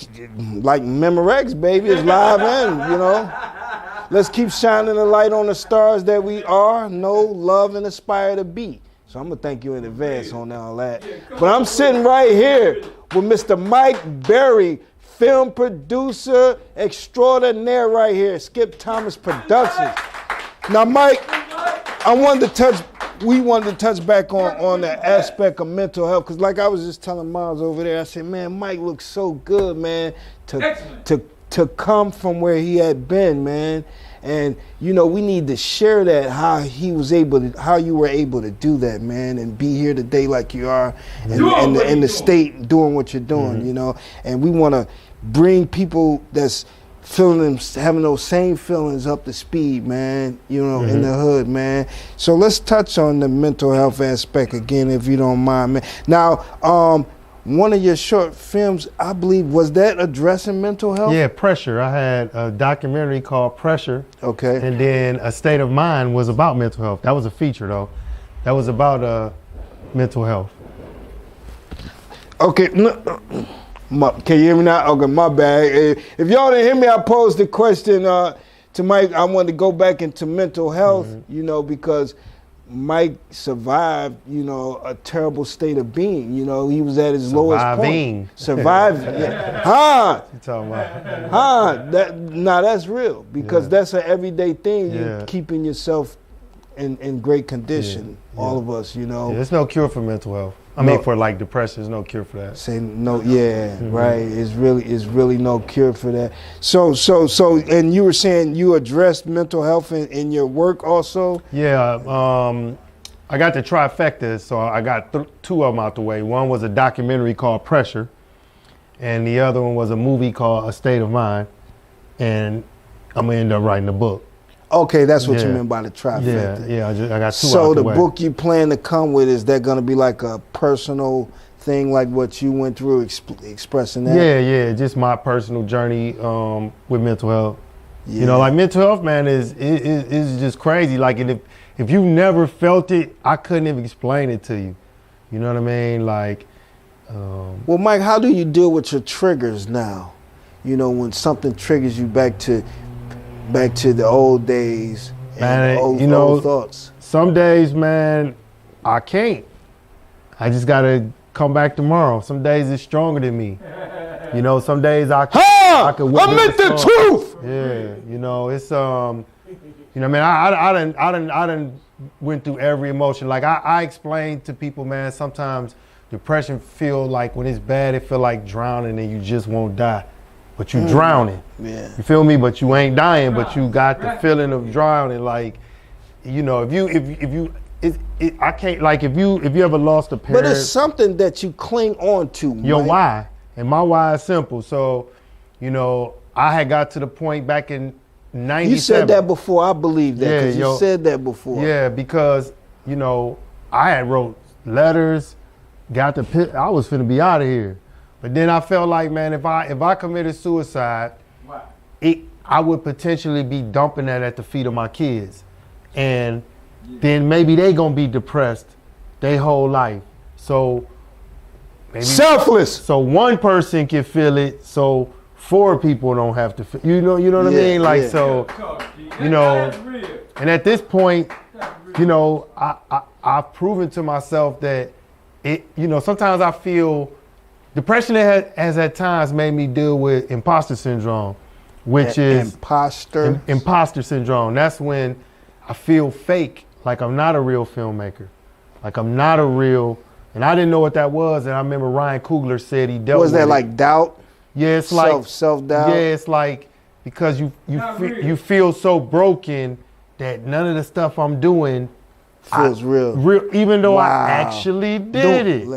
like Memorex, baby, it's live in, Let's keep shining the light on the stars that we are, know, love, and aspire to be. So I'm going to thank you in advance on all that. But I'm sitting right here with Mr. Mike Berry, film producer extraordinaire right here, Skip Thomas Productions. Now, Mike, we wanted to touch back on the aspect of mental health, because like I was just telling Miles over there, I said, man, Mike looks so good, man, to come from where he had been, man. And we need to share that, how you were able to do that, man, and be here today like you are, and in the state doing what you're doing, And we want to bring people that's having those same feelings up to speed, man, in the hood, man. So let's touch on the mental health aspect again, if you don't mind, man. Now, one of your short films, I believe, was that addressing mental health? Yeah, Pressure. I had a documentary called Pressure. Okay. And then A State of Mind was about mental health. That was a feature, though. That was about mental health. Okay. Can you hear me now? Okay, my bad. If y'all didn't hear me, I posed the question to Mike. I wanted to go back into mental health, because Mike survived, a terrible state of being. He was at his lowest point. Surviving. Yeah. You talking about? That's real, because that's an everyday thing. You're keeping yourself in great condition. All of us, There's no cure for mental health. I mean, for like depression, there's no cure for that. Say no, yeah, right. It's really no cure for that. So, and you were saying you addressed mental health in your work also. Yeah, I got the trifecta, so I got two of them out the way. One was a documentary called Pressure, and the other one was a movie called A State of Mind, and I'm gonna end up writing a book. Okay, that's what you meant by the trifecta. Yeah, I got two So out the way. the book you plan to come with, is that going to be like a personal thing, like what you went through, expressing that? Yeah, just my personal journey with mental health. Yeah. You know, like mental health, man, is just crazy. Like, and if you never felt it, I couldn't even explain it to you. You know what I mean? Like, well, Mike, how do you deal with your triggers now? You know, when something triggers you back to the old days and man, old thoughts. Some days, man, I can't. I just gotta come back tomorrow. Some days it's stronger than me. You know, some days I can whip I meant the truth. Yeah, you know, it's you know, man, I done went through every emotion. Like I explain to people, man, sometimes depression feel like when it's bad, it feel like drowning and you just won't die. But you drowning. Yeah. You feel me? But you ain't dying, but you got the feeling of drowning. Like, you know, if you I can't, like, if you ever lost a parent. But it's something that you cling on to, your Mike. why. And my why is simple. So, you know, I had got to the point back in 97. You said that before. I believe that, because you said that before. Yeah, because, you know, I had wrote letters, I was finna be out of here. But then I felt like, man, if I committed suicide, I would potentially be dumping that at the feet of my kids. And then maybe they gonna be depressed their whole life. So maybe selfless. So one person can feel it, so 4 people don't have to feel, you know what I mean? Like, so, you know, and at this point, you know, I've proven to myself that you know, sometimes I feel depression has at times made me deal with imposter syndrome, which is imposter syndrome. That's when I feel fake, like I'm not a real filmmaker, like I'm not a real, and I didn't know what that was. And I remember Ryan Coogler said he dealt with it. Was that like doubt? Yeah, it's like self-doubt. Yeah, it's like because you feel so broken that none of the stuff I'm doing feels real, even though I actually did it.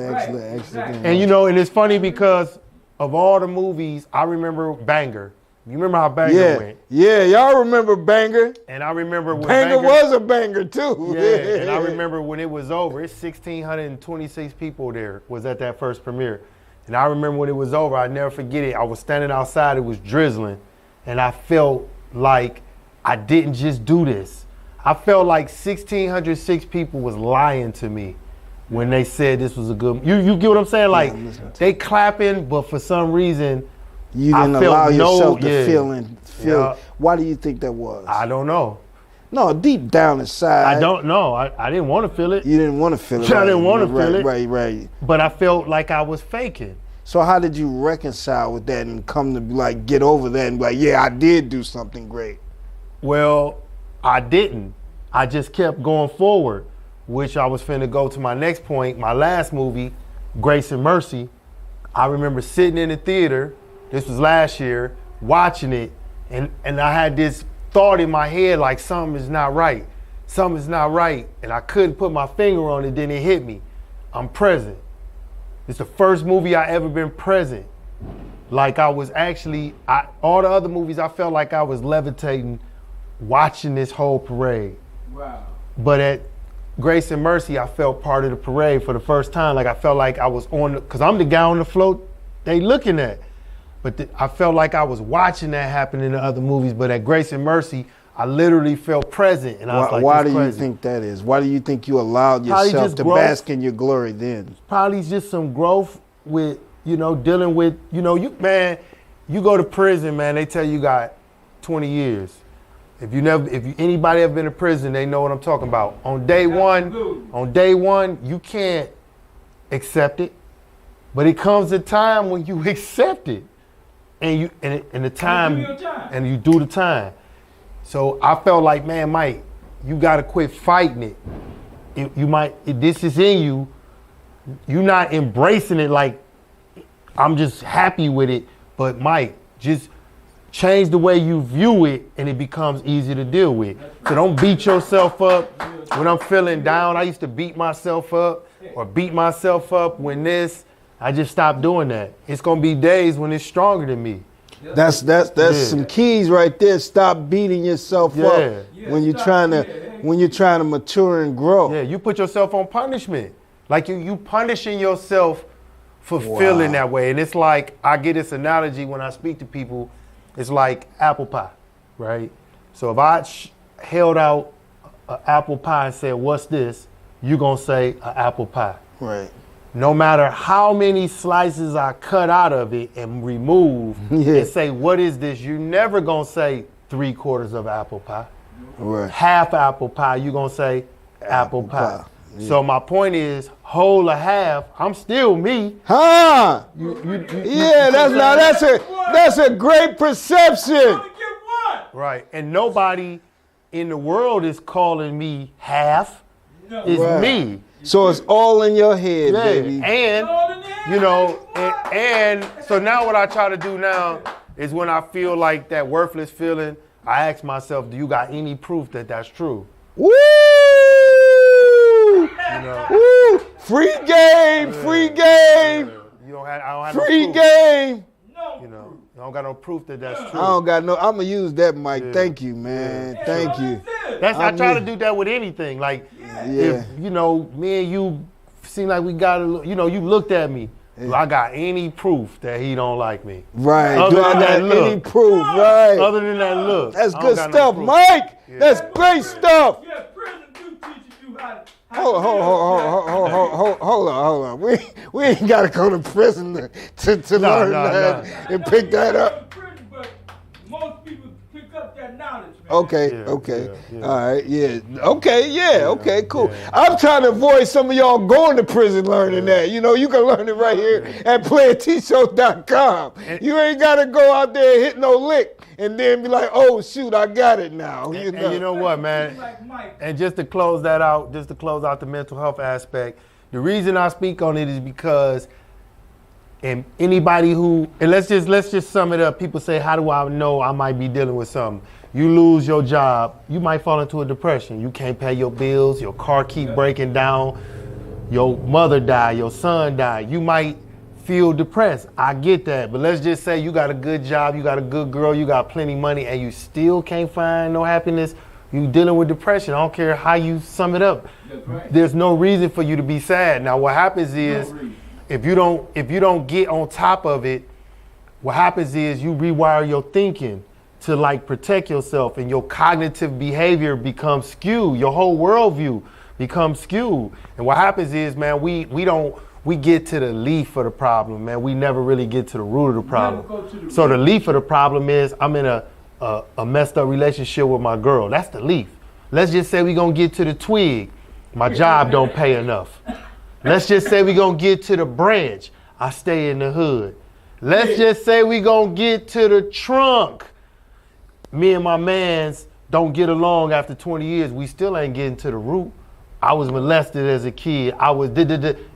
And you know, and it's funny because of all the movies, I remember Banger. You remember how Banger went? Yeah, y'all remember Banger. And I remember when Banger was a banger too. Yeah, and I remember when it was over, it's 1,626 people there was at that first premiere. And I remember when it was over, I'd never forget it. I was standing outside, it was drizzling, and I felt like I didn't just do this. I felt like 1,606 people was lying to me when they said this was a good. You get what I'm saying? Like they clapping, but for some reason you didn't allow yourself to feel. Yeah. Why do you think that was? I don't know. No, deep down inside. I don't know. I didn't want to feel it. You didn't want to feel it. I didn't want to feel it. Right. But I felt like I was faking. So how did you reconcile with that and come to like get over that and be like, yeah, I did do something great? Well, I didn't. I just kept going forward, which I was finna go to my next point. My last movie, Grace and Mercy. I remember sitting in the theater, this was last year, watching it, and I had this thought in my head like something is not right. Something's not right. And I couldn't put my finger on it, then it hit me. I'm present. It's the first movie I ever been present. Like I was actually, all the other movies I felt like I was levitating watching this whole parade. Wow. But at Grace and Mercy, I felt part of the parade for the first time. Like I felt like I was because I'm the guy on the float they looking at. But I felt like I was watching that happen in the other movies. But at Grace and Mercy, I literally felt present. And I was like, why do you think that is? Why do you think you allowed yourself to bask in your glory then? Probably just some growth with, you know, dealing with, you know, you go to prison, man, they tell you got 20 years. If anybody ever been to prison, they know what I'm talking about. On day one, you can't accept it. But it comes a time when you accept it. And you do the time. So I felt like, man, Mike, you gotta quit fighting it. This is in you. you're not embracing it like I'm just happy with it. But Mike, just change the way you view it and it becomes easy to deal with. So don't beat yourself up. When I'm feeling down, I used to beat myself up when I just stopped doing that. It's gonna be days when it's stronger than me. That's some keys right there. Stop beating yourself up when you're trying to mature and grow. Yeah, you put yourself on punishment. Like you punishing yourself for feeling that way. And it's like, I get this analogy when I speak to people. It's like apple pie, right? So if I held out an apple pie and said, "What's this?" You're gonna say an apple pie. Right. No matter how many slices I cut out of it and remove and say, "What is this?" You're never gonna say 3/4 of apple pie. Right. Half apple pie, you're gonna say apple pie. Yeah. So my point is, whole or half, I'm still me. Huh? That's a great perception. Right. And nobody in the world is calling me half. It's me. So it's all in your head, baby. And and so now what I try to do now is when I feel like that worthless feeling, I ask myself, do you got any proof that that's true? Woo! Woo! Free game. You don't have, I don't have free no proof. Game. I don't got no proof that that's true. I don't got no. I'm gonna use that, Mike. Yeah. Thank you, man. Yeah. Thank you. I try to do that with anything. Like, if me and you seem like we got a, you looked at me. Do I got any proof that he don't like me? Right. Do I got any proof? Right. Other than that look. That's good stuff, Mike. Yeah. That's great stuff. Yeah, prison do teach you how to. Hold on. We ain't gotta go to prison to learn that and pick that up. But most people pick up that knowledge, man. Okay. All right, okay, cool. Yeah. I'm trying to avoid some of y'all going to prison learning that. You can learn it right here at playertshow.com. You ain't gotta go out there and hit no lick and then be like, oh shoot, I got it now. And you know what, man? And just to close out the mental health aspect, the reason I speak on it is because and anybody and let's just sum it up. People say, how do I know I might be dealing with something? You lose your job, you might fall into a depression. You can't pay your bills, your car keep breaking down, your mother died, your son died. You might feel depressed. I get that. But let's just say you got a good job, you got a good girl, you got plenty of money, and you still can't find no happiness. You dealing with depression. I don't care how you sum it up. Right. There's no reason for you to be sad. Now what happens is if you don't get on top of it, what happens is you rewire your thinking to protect yourself, and your cognitive behavior becomes skewed. Your whole worldview becomes skewed. And what happens is, man, we get to the leaf of the problem, man. We never really get to the root of the problem. So the leaf of the problem is I'm in a messed up relationship with my girl. That's the leaf. Let's just say we're gonna get to the twig. My job don't pay enough. Let's just say we're gonna get to the branch. I stay in the hood. Let's just say we're gonna get to the trunk. Me and my mans don't get along after 20 years. We still ain't getting to the root. I was molested as a kid.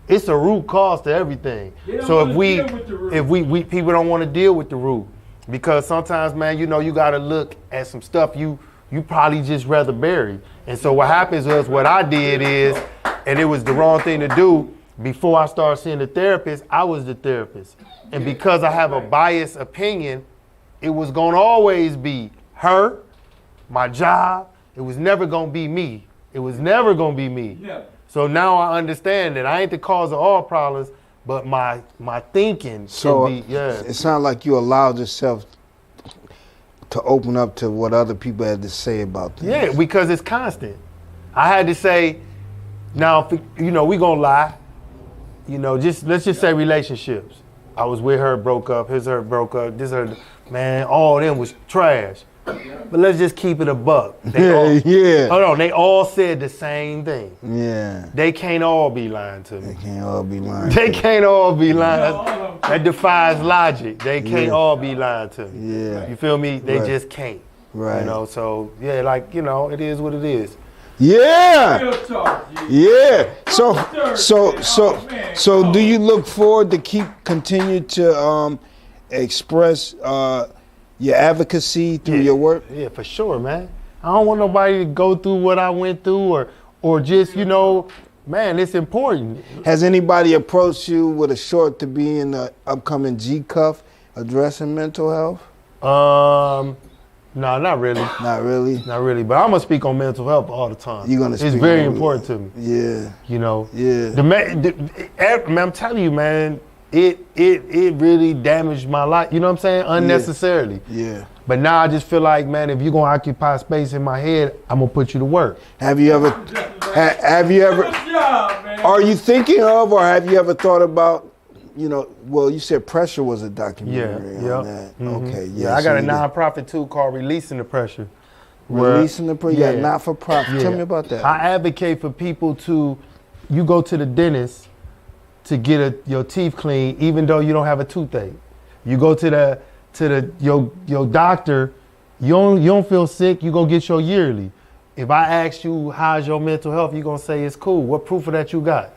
It's a root cause to everything. So if we people don't want to deal with the root, because sometimes, man, you got to look at some stuff you probably just rather bury. And so what happens was, what I did is, and it was the wrong thing to do, before I started seeing the therapist, I was the therapist. And because I have a biased opinion, it was going to always be her, my job. It was never going to be me. It was never going to be me. Yeah. So now I understand that I ain't the cause of all problems, but my thinking should be, It sounds like you allowed yourself to open up to what other people had to say about things. Yeah, because it's constant. I had to say, now, we gonna lie. Let's just say relationships. I was with her, broke up, her broke up, man, all of them was trash. But let's just keep it a buck. Hold on, they all said the same thing. Yeah. They can't all be lying to me. They can't all be lying. That defies logic. They can't all be lying to me. Yeah. You feel me? They just can't. Right. So it is what it is. Yeah. Real talk, G. Yeah. So Man, do you look forward to continue to express your advocacy through your work? Yeah, for sure, man. I don't want nobody to go through what I went through or just, man, it's important. Has anybody approached you with a short to be in the upcoming G-Cuff addressing mental health? No, not really. Not really. Not really, but I'm gonna speak on mental health all the time. You're gonna speak It's very on it. important to me. Yeah. Yeah. Man, I'm telling you, man, it really damaged my life. You know what I'm saying? Unnecessarily. Yeah. But now I just feel like, man, if you're gonna occupy space in my head, I'm gonna put you to work. Have you ever? Good job, man. Are you thinking of, or have you ever thought about? Well, you said Pressure was a documentary on that. Mhm. Okay, Yeah, I got a nonprofit too called Releasing the Pressure. Releasing the Pressure, not for profit. Tell me about that. I advocate for people you go to the dentist to get your teeth cleaned, even though you don't have a toothache. You go to your doctor, you don't feel sick, you go get your yearly. If I ask you how's your mental health, you gonna say it's cool. What proof of that you got?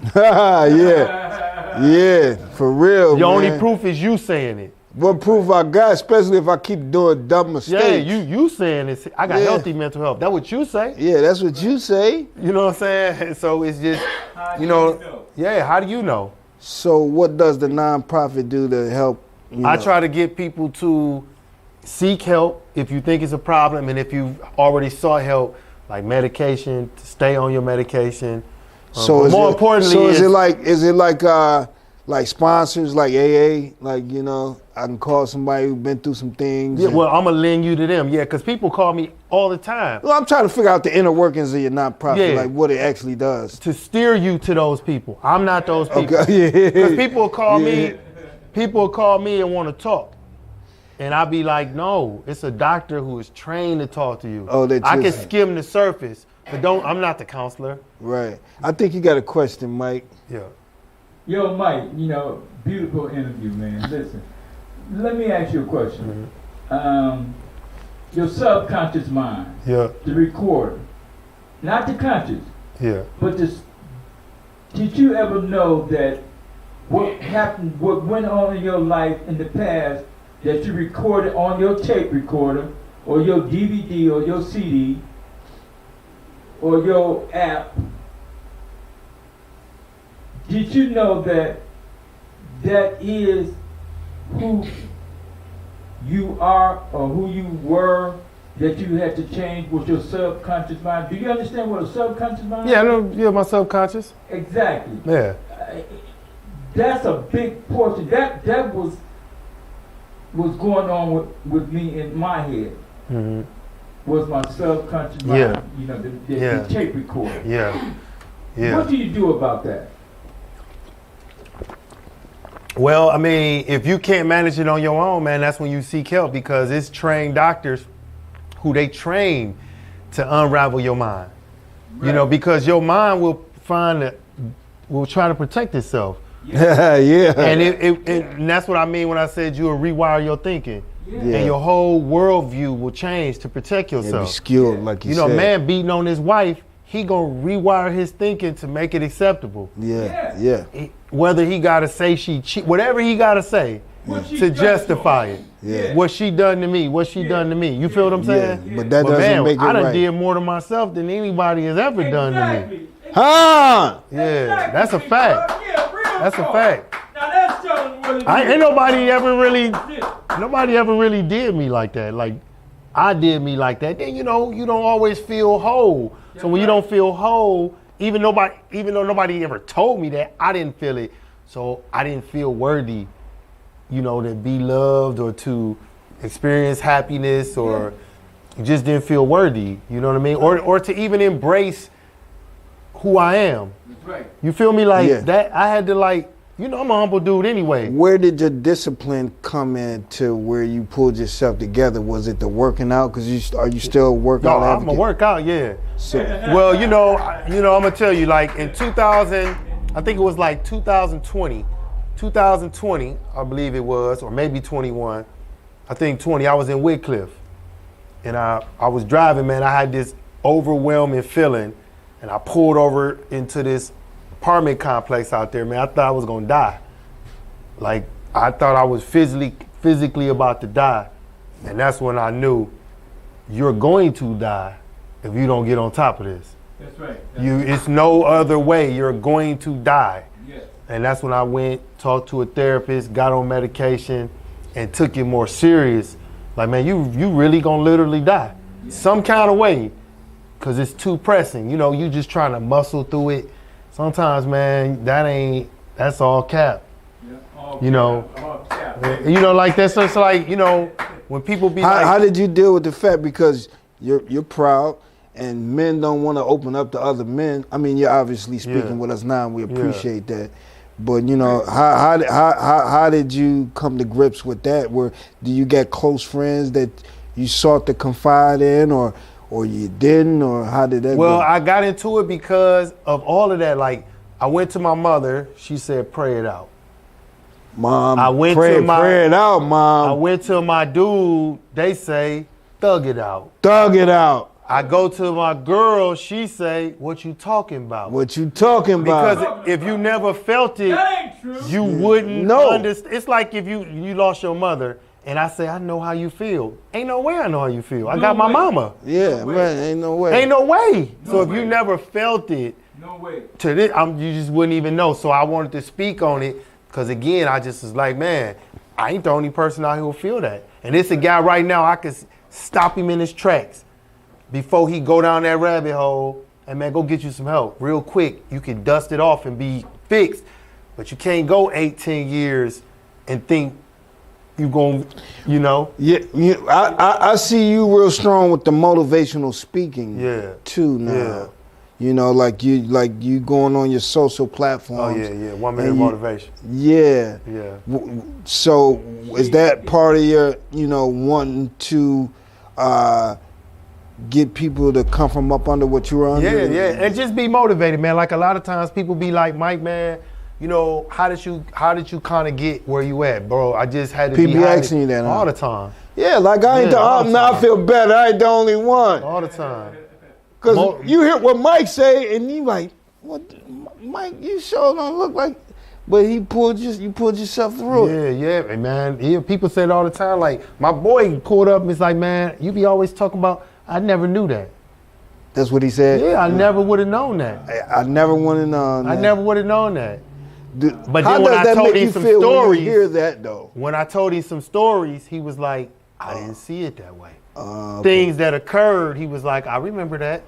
Yeah, for real. Your man. only proof is you saying it. What proof I got, especially if I keep doing dumb mistakes. Yeah, you saying it. I got healthy mental health. That's what you say. Yeah, that's what you say. You know what I'm saying? So it's just, How do you know? yeah, how do you know? So what does the nonprofit do to help? I try to get people to seek help if you think it's a problem, and if you already sought help, like medication, to stay on your medication. So but more importantly, is it like sponsors like AA? Like, I can call somebody who's been through some things. Yeah, well, I'm gonna lend you to them. Yeah, because people call me all the time. Well, I'm trying to figure out the inner workings of your nonprofit, Yeah. like what it actually does. To steer you to those people. I'm not those people. Okay, Because yeah. people will call me and want to talk. And I'll be like, no, it's a doctor who is trained to talk to you. Oh, I can skim the surface, but I'm not the counselor. Right. I think you got a question, Mike. Yeah. Yo, Mike, beautiful interview, man. Listen, let me ask you a question. Your subconscious mind, Yeah. the recorder, not the conscious, Yeah. but this. Did you ever know that what happened, what went on in your life in the past that you recorded on your tape recorder or your DVD or your CD or your app? Did you know that is who you are or who you were that you had to change with your subconscious mind? Do you understand what a subconscious mind Yeah, I is? know. Yeah, my subconscious. Exactly. Yeah. That's a big portion. That was going on with me in my head. Mm-hmm. Was my subconscious mind. Yeah. The tape recorder. Yeah. Yeah. What do you do about that? Well, I mean, if you can't manage it on your own, man, that's when you seek help, because it's trained doctors who they train to unravel your mind. Right. Because your mind will try to protect itself. Yeah. And that's what I mean when I said you will rewire your thinking. Yeah. And your whole worldview will change to protect It'd be yourself. skilled, like you said. Man beating on his wife, he gonna rewire his thinking to make it acceptable. Yeah. Whether he gotta say she cheat, whatever he gotta say What she to done justify it. Yeah. What she done to me, what she done to me. You feel what I'm saying? Yeah, but that doesn't man, make it I done right. did more to myself than anybody has ever done to me. Exactly. Huh? Yeah, that's a fact. Yeah, real That's a talk. fact. Now that's telling what it is. Ain't nobody ever Yeah. really did me like that. Like I did me like that. Then you don't always feel whole. So when you don't feel whole, even though nobody ever told me that, I didn't feel it. So I didn't feel worthy, to be loved or to experience happiness, or just didn't feel worthy. You know what I mean? Or to even embrace who I am. That's right. You feel me? Like Yeah. that. I had to I'm a humble dude anyway. Where did your discipline come in to where you pulled yourself together? Was it the working out? Because are you still working out? I'm a workout, yeah. So, Well, I'm gonna tell you, like in 2000, I think it was like 2020, I believe it was, or maybe 21. I think 20. I was in Whitcliffe, and I was driving, man. I had this overwhelming feeling and I pulled over into this apartment complex out there, man. I thought I was gonna die. Like, I thought I was physically about to die. And that's when I knew you're going to die if you don't get on top of this. That's right. It's no other way. You're going to die. Yes. And that's when I went, talked to a therapist, got on medication, and took it more serious. Like, man, you really gonna literally die. Yeah. Some kind of way, because it's too pressing. You know, you just trying to muscle through it. Sometimes, man, that's all cap. Yeah, all you know, all cap. You know, like that's just like, you know, when people be like. How did you deal with the fact, because you're proud and men don't want to open up to other men? I mean, you're obviously speaking with us now, and we appreciate that. But you know, how did you come to grips with that? Do you get close friends that you sought to confide in, or you didn't, or how did that go? Well, I got into it because of all of that. Like, I went to my mother. She said, "Pray it out." Mom, pray it out, Mom. I went to my dude. They say, "Thug it out." Thug it out. I go to my girl. She say, "What you talking about?" What you talking about? Because if you never felt it, That ain't true. you wouldn't No. understand. It's like if you lost your mother, and I say, "I know how you feel." Ain't no way I know how you feel. I got my mama. Yeah, man, ain't no way. Ain't no way. No So if way. you never felt it, No way. to this, you just wouldn't even know. So I wanted to speak on it because, again, I just was like, man, I ain't the only person out here who feel that. And it's a guy right now, I could stop him in his tracks before he go down that rabbit hole and, man, go get you some help real quick. You can dust it off and be fixed. But you can't go 18 years and think you going to, you know. Yeah, I see you real strong with the motivational speaking too now. Yeah. You know, like you going on your social platforms. Oh, yeah. 1 minute motivation. Yeah. Yeah. So is that part of your, wanting to get people to come from up under what you're under? Yeah. And just be motivated, man. Like, a lot of times people be like, Mike, man, how did you kind of get where you at, bro? I just had to people be asking you that all the time. Yeah, like I ain't now I feel better. I ain't the only one. All the time. Because you hear what Mike say, and you like, what, Mike? You sure don't look like. But you pulled yourself through it. Yeah, man. Yeah, people say it all the time. Like, my boy caught up and it's like, man, you be always talking about. I never knew that. That's what he said. Yeah, I never would have known that. I never would have known that. I never would have known that. But how then when does I that told make him you some feel stories, when you hear that though? When I told him some stories, he was like, I didn't see it that way. Okay. Things that occurred, he was like, I remember that.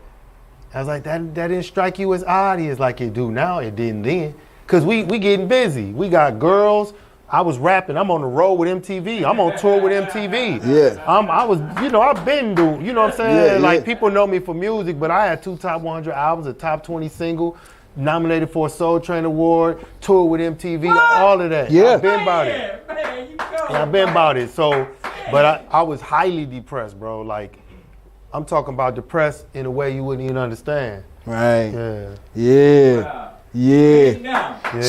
I was like, that didn't strike you as odd. He is like, it do now, it didn't then. Cause we getting busy. We got girls. I was rapping. I'm on the road with MTV. I'm on tour with MTV. Yeah. I've been doing, you know what I'm saying? Yeah, like, yeah. people know me for music, but I had 2 top 100 albums, a top 20 single, nominated for a Soul Train Award, tour with MTV, all of that. Yeah. I've been about it. Man, you go. Yeah, I've been about it. So, but I was highly depressed, bro. Like, I'm talking about depressed in a way you wouldn't even understand. Right. Yeah. Yeah. Wow. Yeah. Now, Yeah.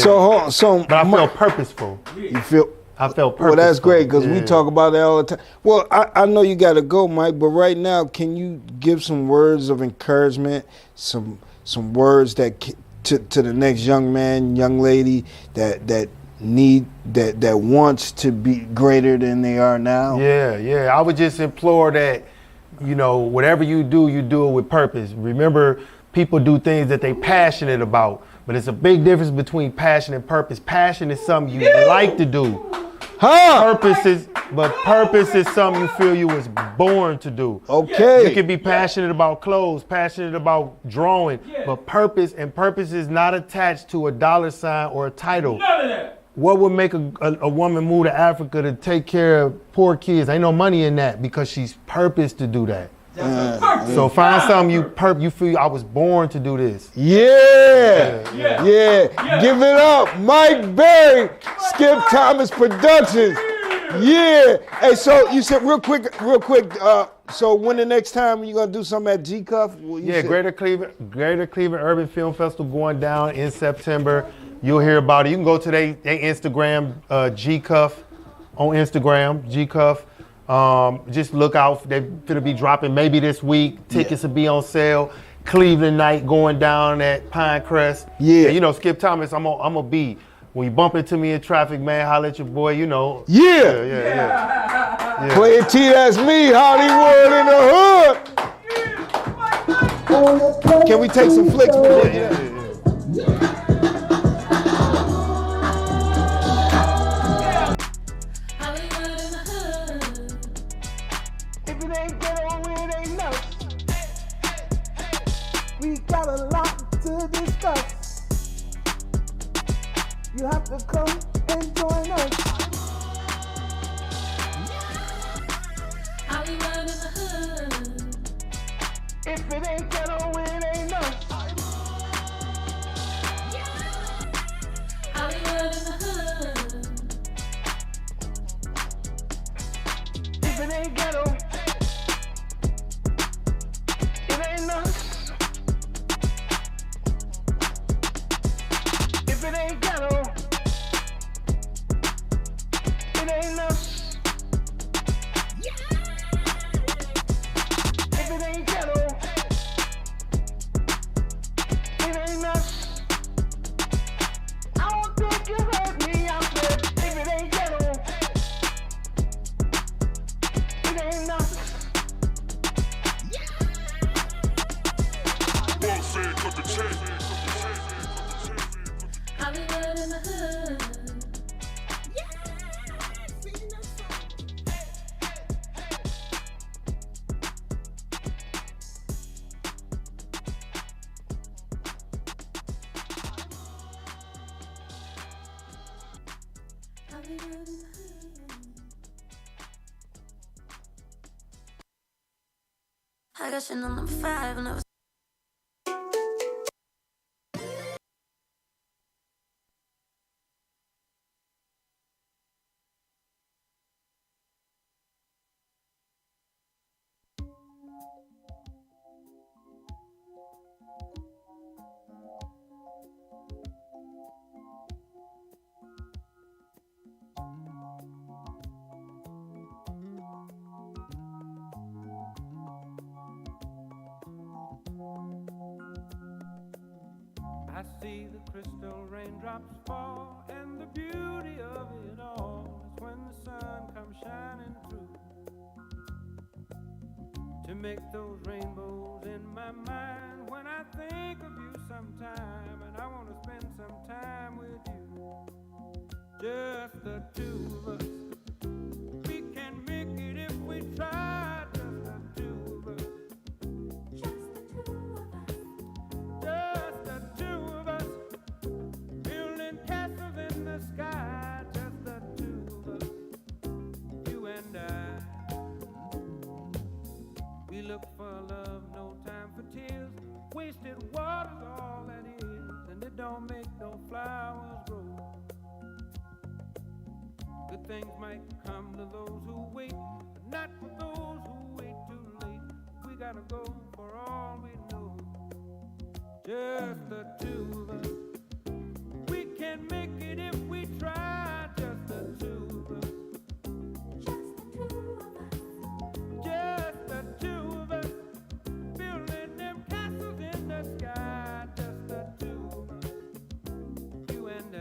So But I felt purposeful. you feel. I felt purposeful. Well, that's great because we Yeah. talk about that all the time. Well, I know you got to go, Mike, but right now, can you give some words of encouragement, some words that to the next young man, young lady that wants to be greater than they are now? Yeah. I would just implore that, whatever you do it with purpose. Remember, people do things that they passionate about, but it's a big difference between passion and purpose. Passion is something you like to do. Huh? Purpose is something you feel you was born to do. Okay. You can be passionate about clothes, passionate about drawing, but purpose is not attached to a dollar sign or a title. none of that. What would make a woman move to Africa to take care of poor kids? Ain't no money in that because she's purposed to do that. That's a purpose. So find something you feel I was born to do this. Yeah. Yeah. Give it up, Mike Berry, Skip Thomas Productions. Yeah. Hey, so you said real quick. So when the next time you gonna do something at G Cuff? Greater Cleveland Urban Film Festival going down in September. You'll hear about it. You can go to their Instagram, G Cuff on Instagram, G Cuff. Just look out. They're going to be dropping maybe this week. Tickets will be on sale. Cleveland night going down at Pinecrest. Yeah. And, you know, Skip Thomas, I'm gonna be, when you bump into me in traffic, man, holla at your boy, you know. Yeah. Yeah. Play it T, that's me, Hollywood in the hood. Can we take some flicks with it? Yeah. If it ain't ghetto, it ain't no. We got a lot to discuss. You have to come and join us. Hollywood in the hood. If it ain't ghetto, it ain't us. Hollywood in the hood. If it ain't ghetto, it ain't us. If it ain't ghetto, it ain't us. If it ain't ghetto, it ain't us. I don't think you heard me. I said, if it ain't ghetto, it ain't us. Hollywood in the hood. Hollywood in the hood. I got Chanel number 5 and I was I see the crystal raindrops fall, and the beauty of it all is when the sun comes shining through to make those rainbows in my mind. When I think of you sometime, and I want to spend some time with you, just the two of us. We can make it if we try, just the two of us. Just the two of us, building castles in the sky. Just the two of us, you and I. We look for love, no time for tears. Wasted water's all that is, and it don't make no flowers grow. Good things might come to those who wait, but not for those who wait too late. We gotta go for all we know. Just the two of us. We can make it if we try. Just the two of us. Just the two of us. Building them castles in the sky. Just the two of us. You and I.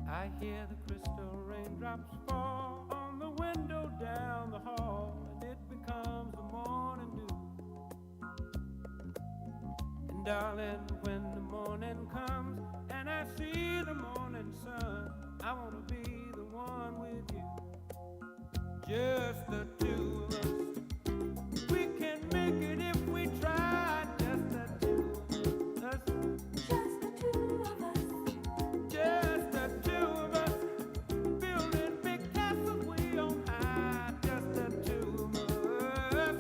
I hear the crystal raindrops fall on the window down the hall, and it becomes the morning dew. And darling, when the morning comes and I see the morning sun, I want to be the one with you. Just the two of us. We can make it if we try. Just the two of us. Just the two of us. Just the two of us, building big castles way on high. Just the two of us.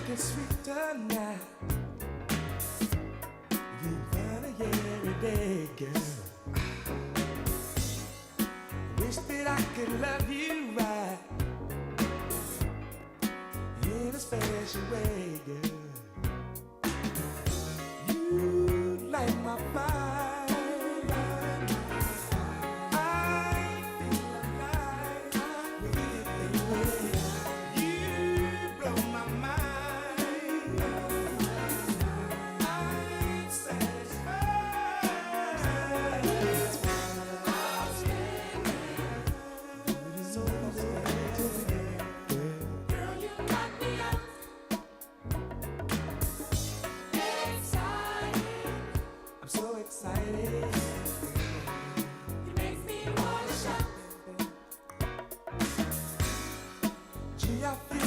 looking sweet tonight. You find a every day, girl. Wish that I could love you right in a special way, girl. You light my fire.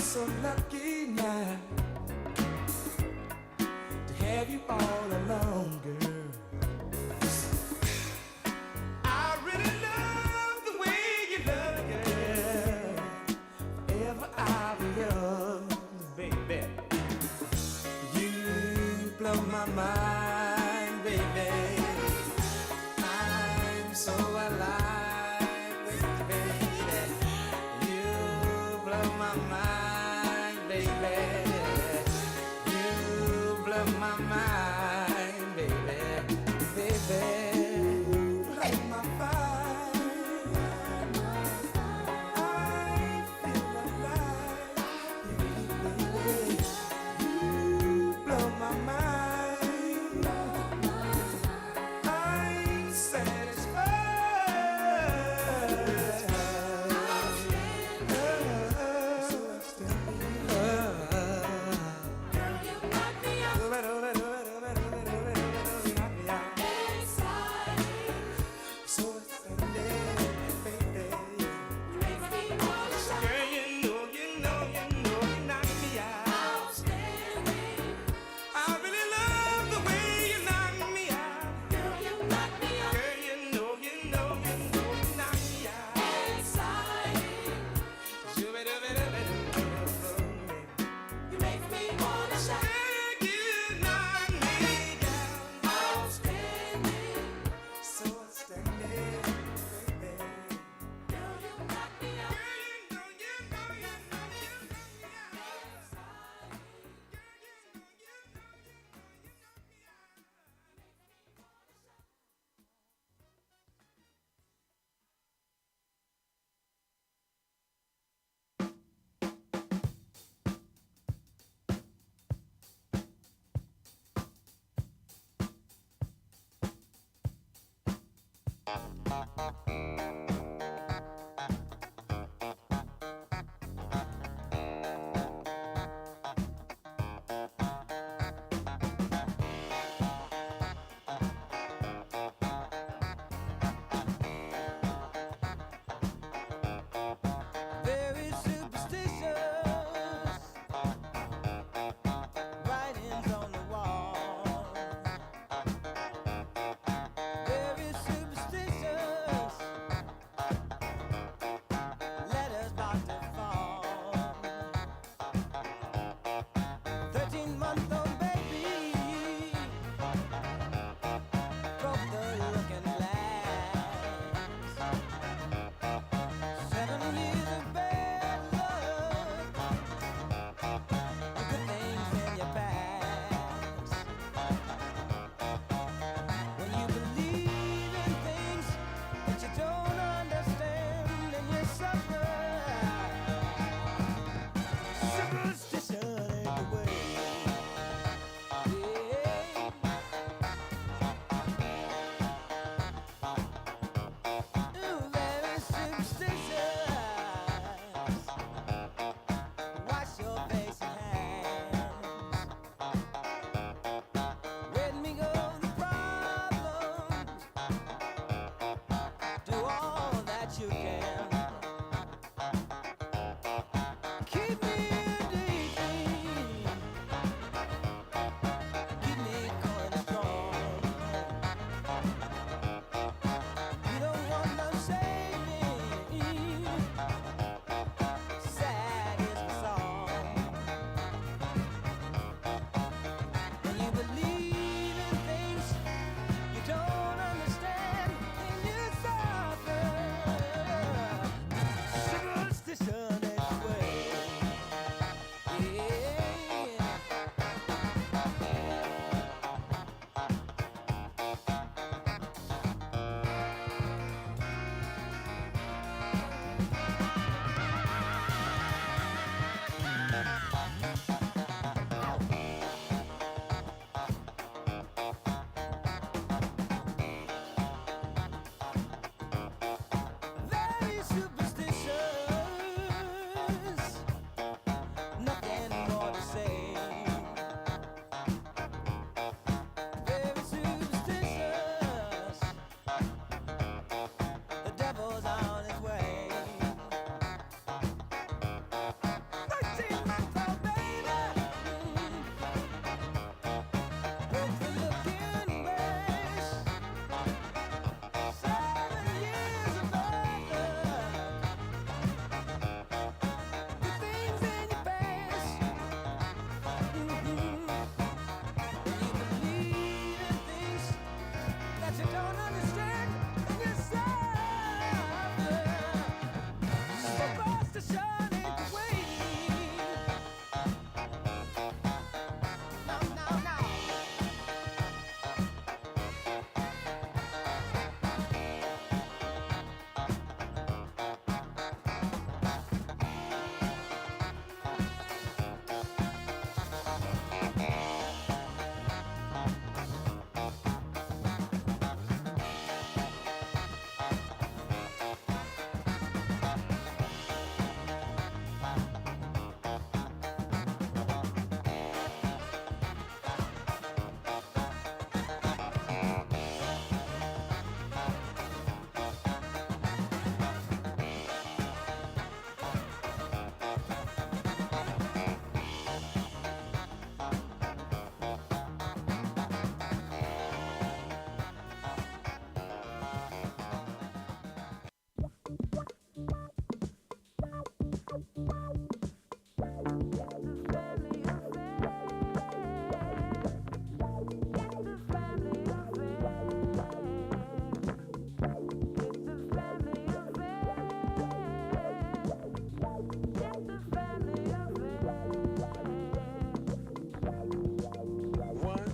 So lucky now to have you all along, girl. I really love the way you love, girl. Forever I'll be yours, baby. You blow my mind, baby. I'm so alive with you, baby. You blow my mind. My mind, baby, baby, light my fire. I feel alive, baby. You blow my mind. I'm satisfied.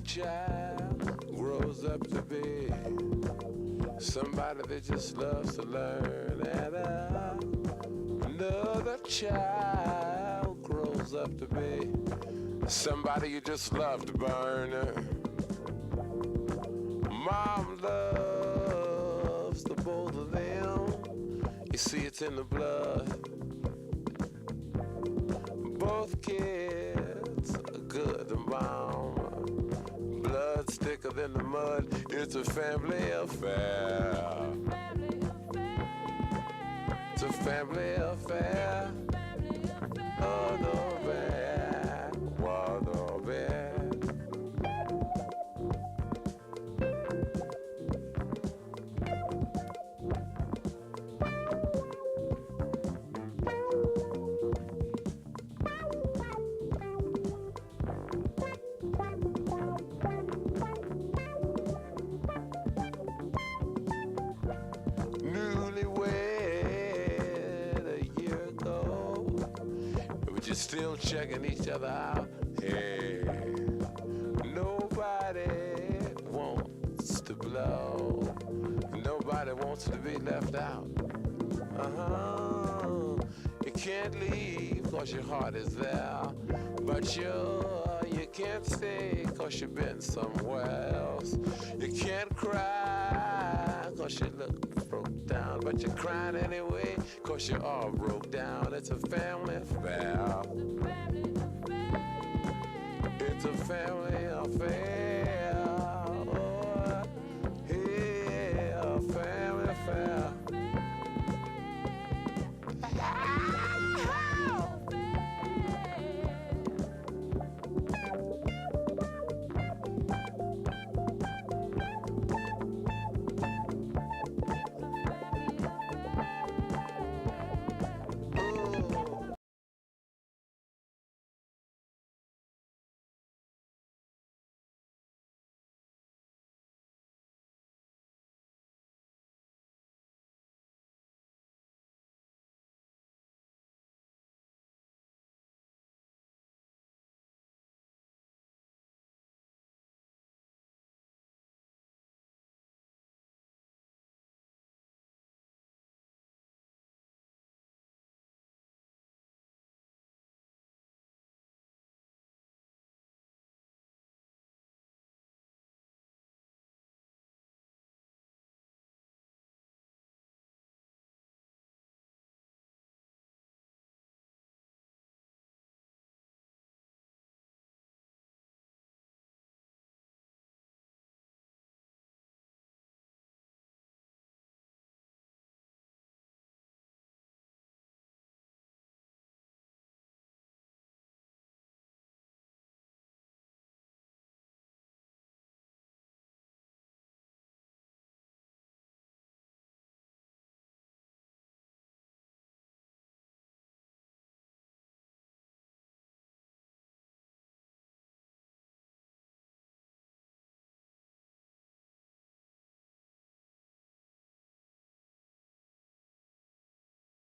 child grows up to be somebody that just loves to learn, and another child grows up to be somebody you just love to burn. Mom loves the both of them. You see, it's in the blood. Both kids are good to mom. Blood thicker than the mud. It's a family affair. It's a family affair. Oh, no bad. What no bad. Newlywed a year ago, but you're still checking each other out. Hey, nobody wants to blow. Nobody wants to be left out. You can't leave cause your heart is there, but you can't stay cause you've been somewhere else. You can't cry cause you look broke down, but you're crying anyway cause you're all broke down. It's a family affair. It's a family affair.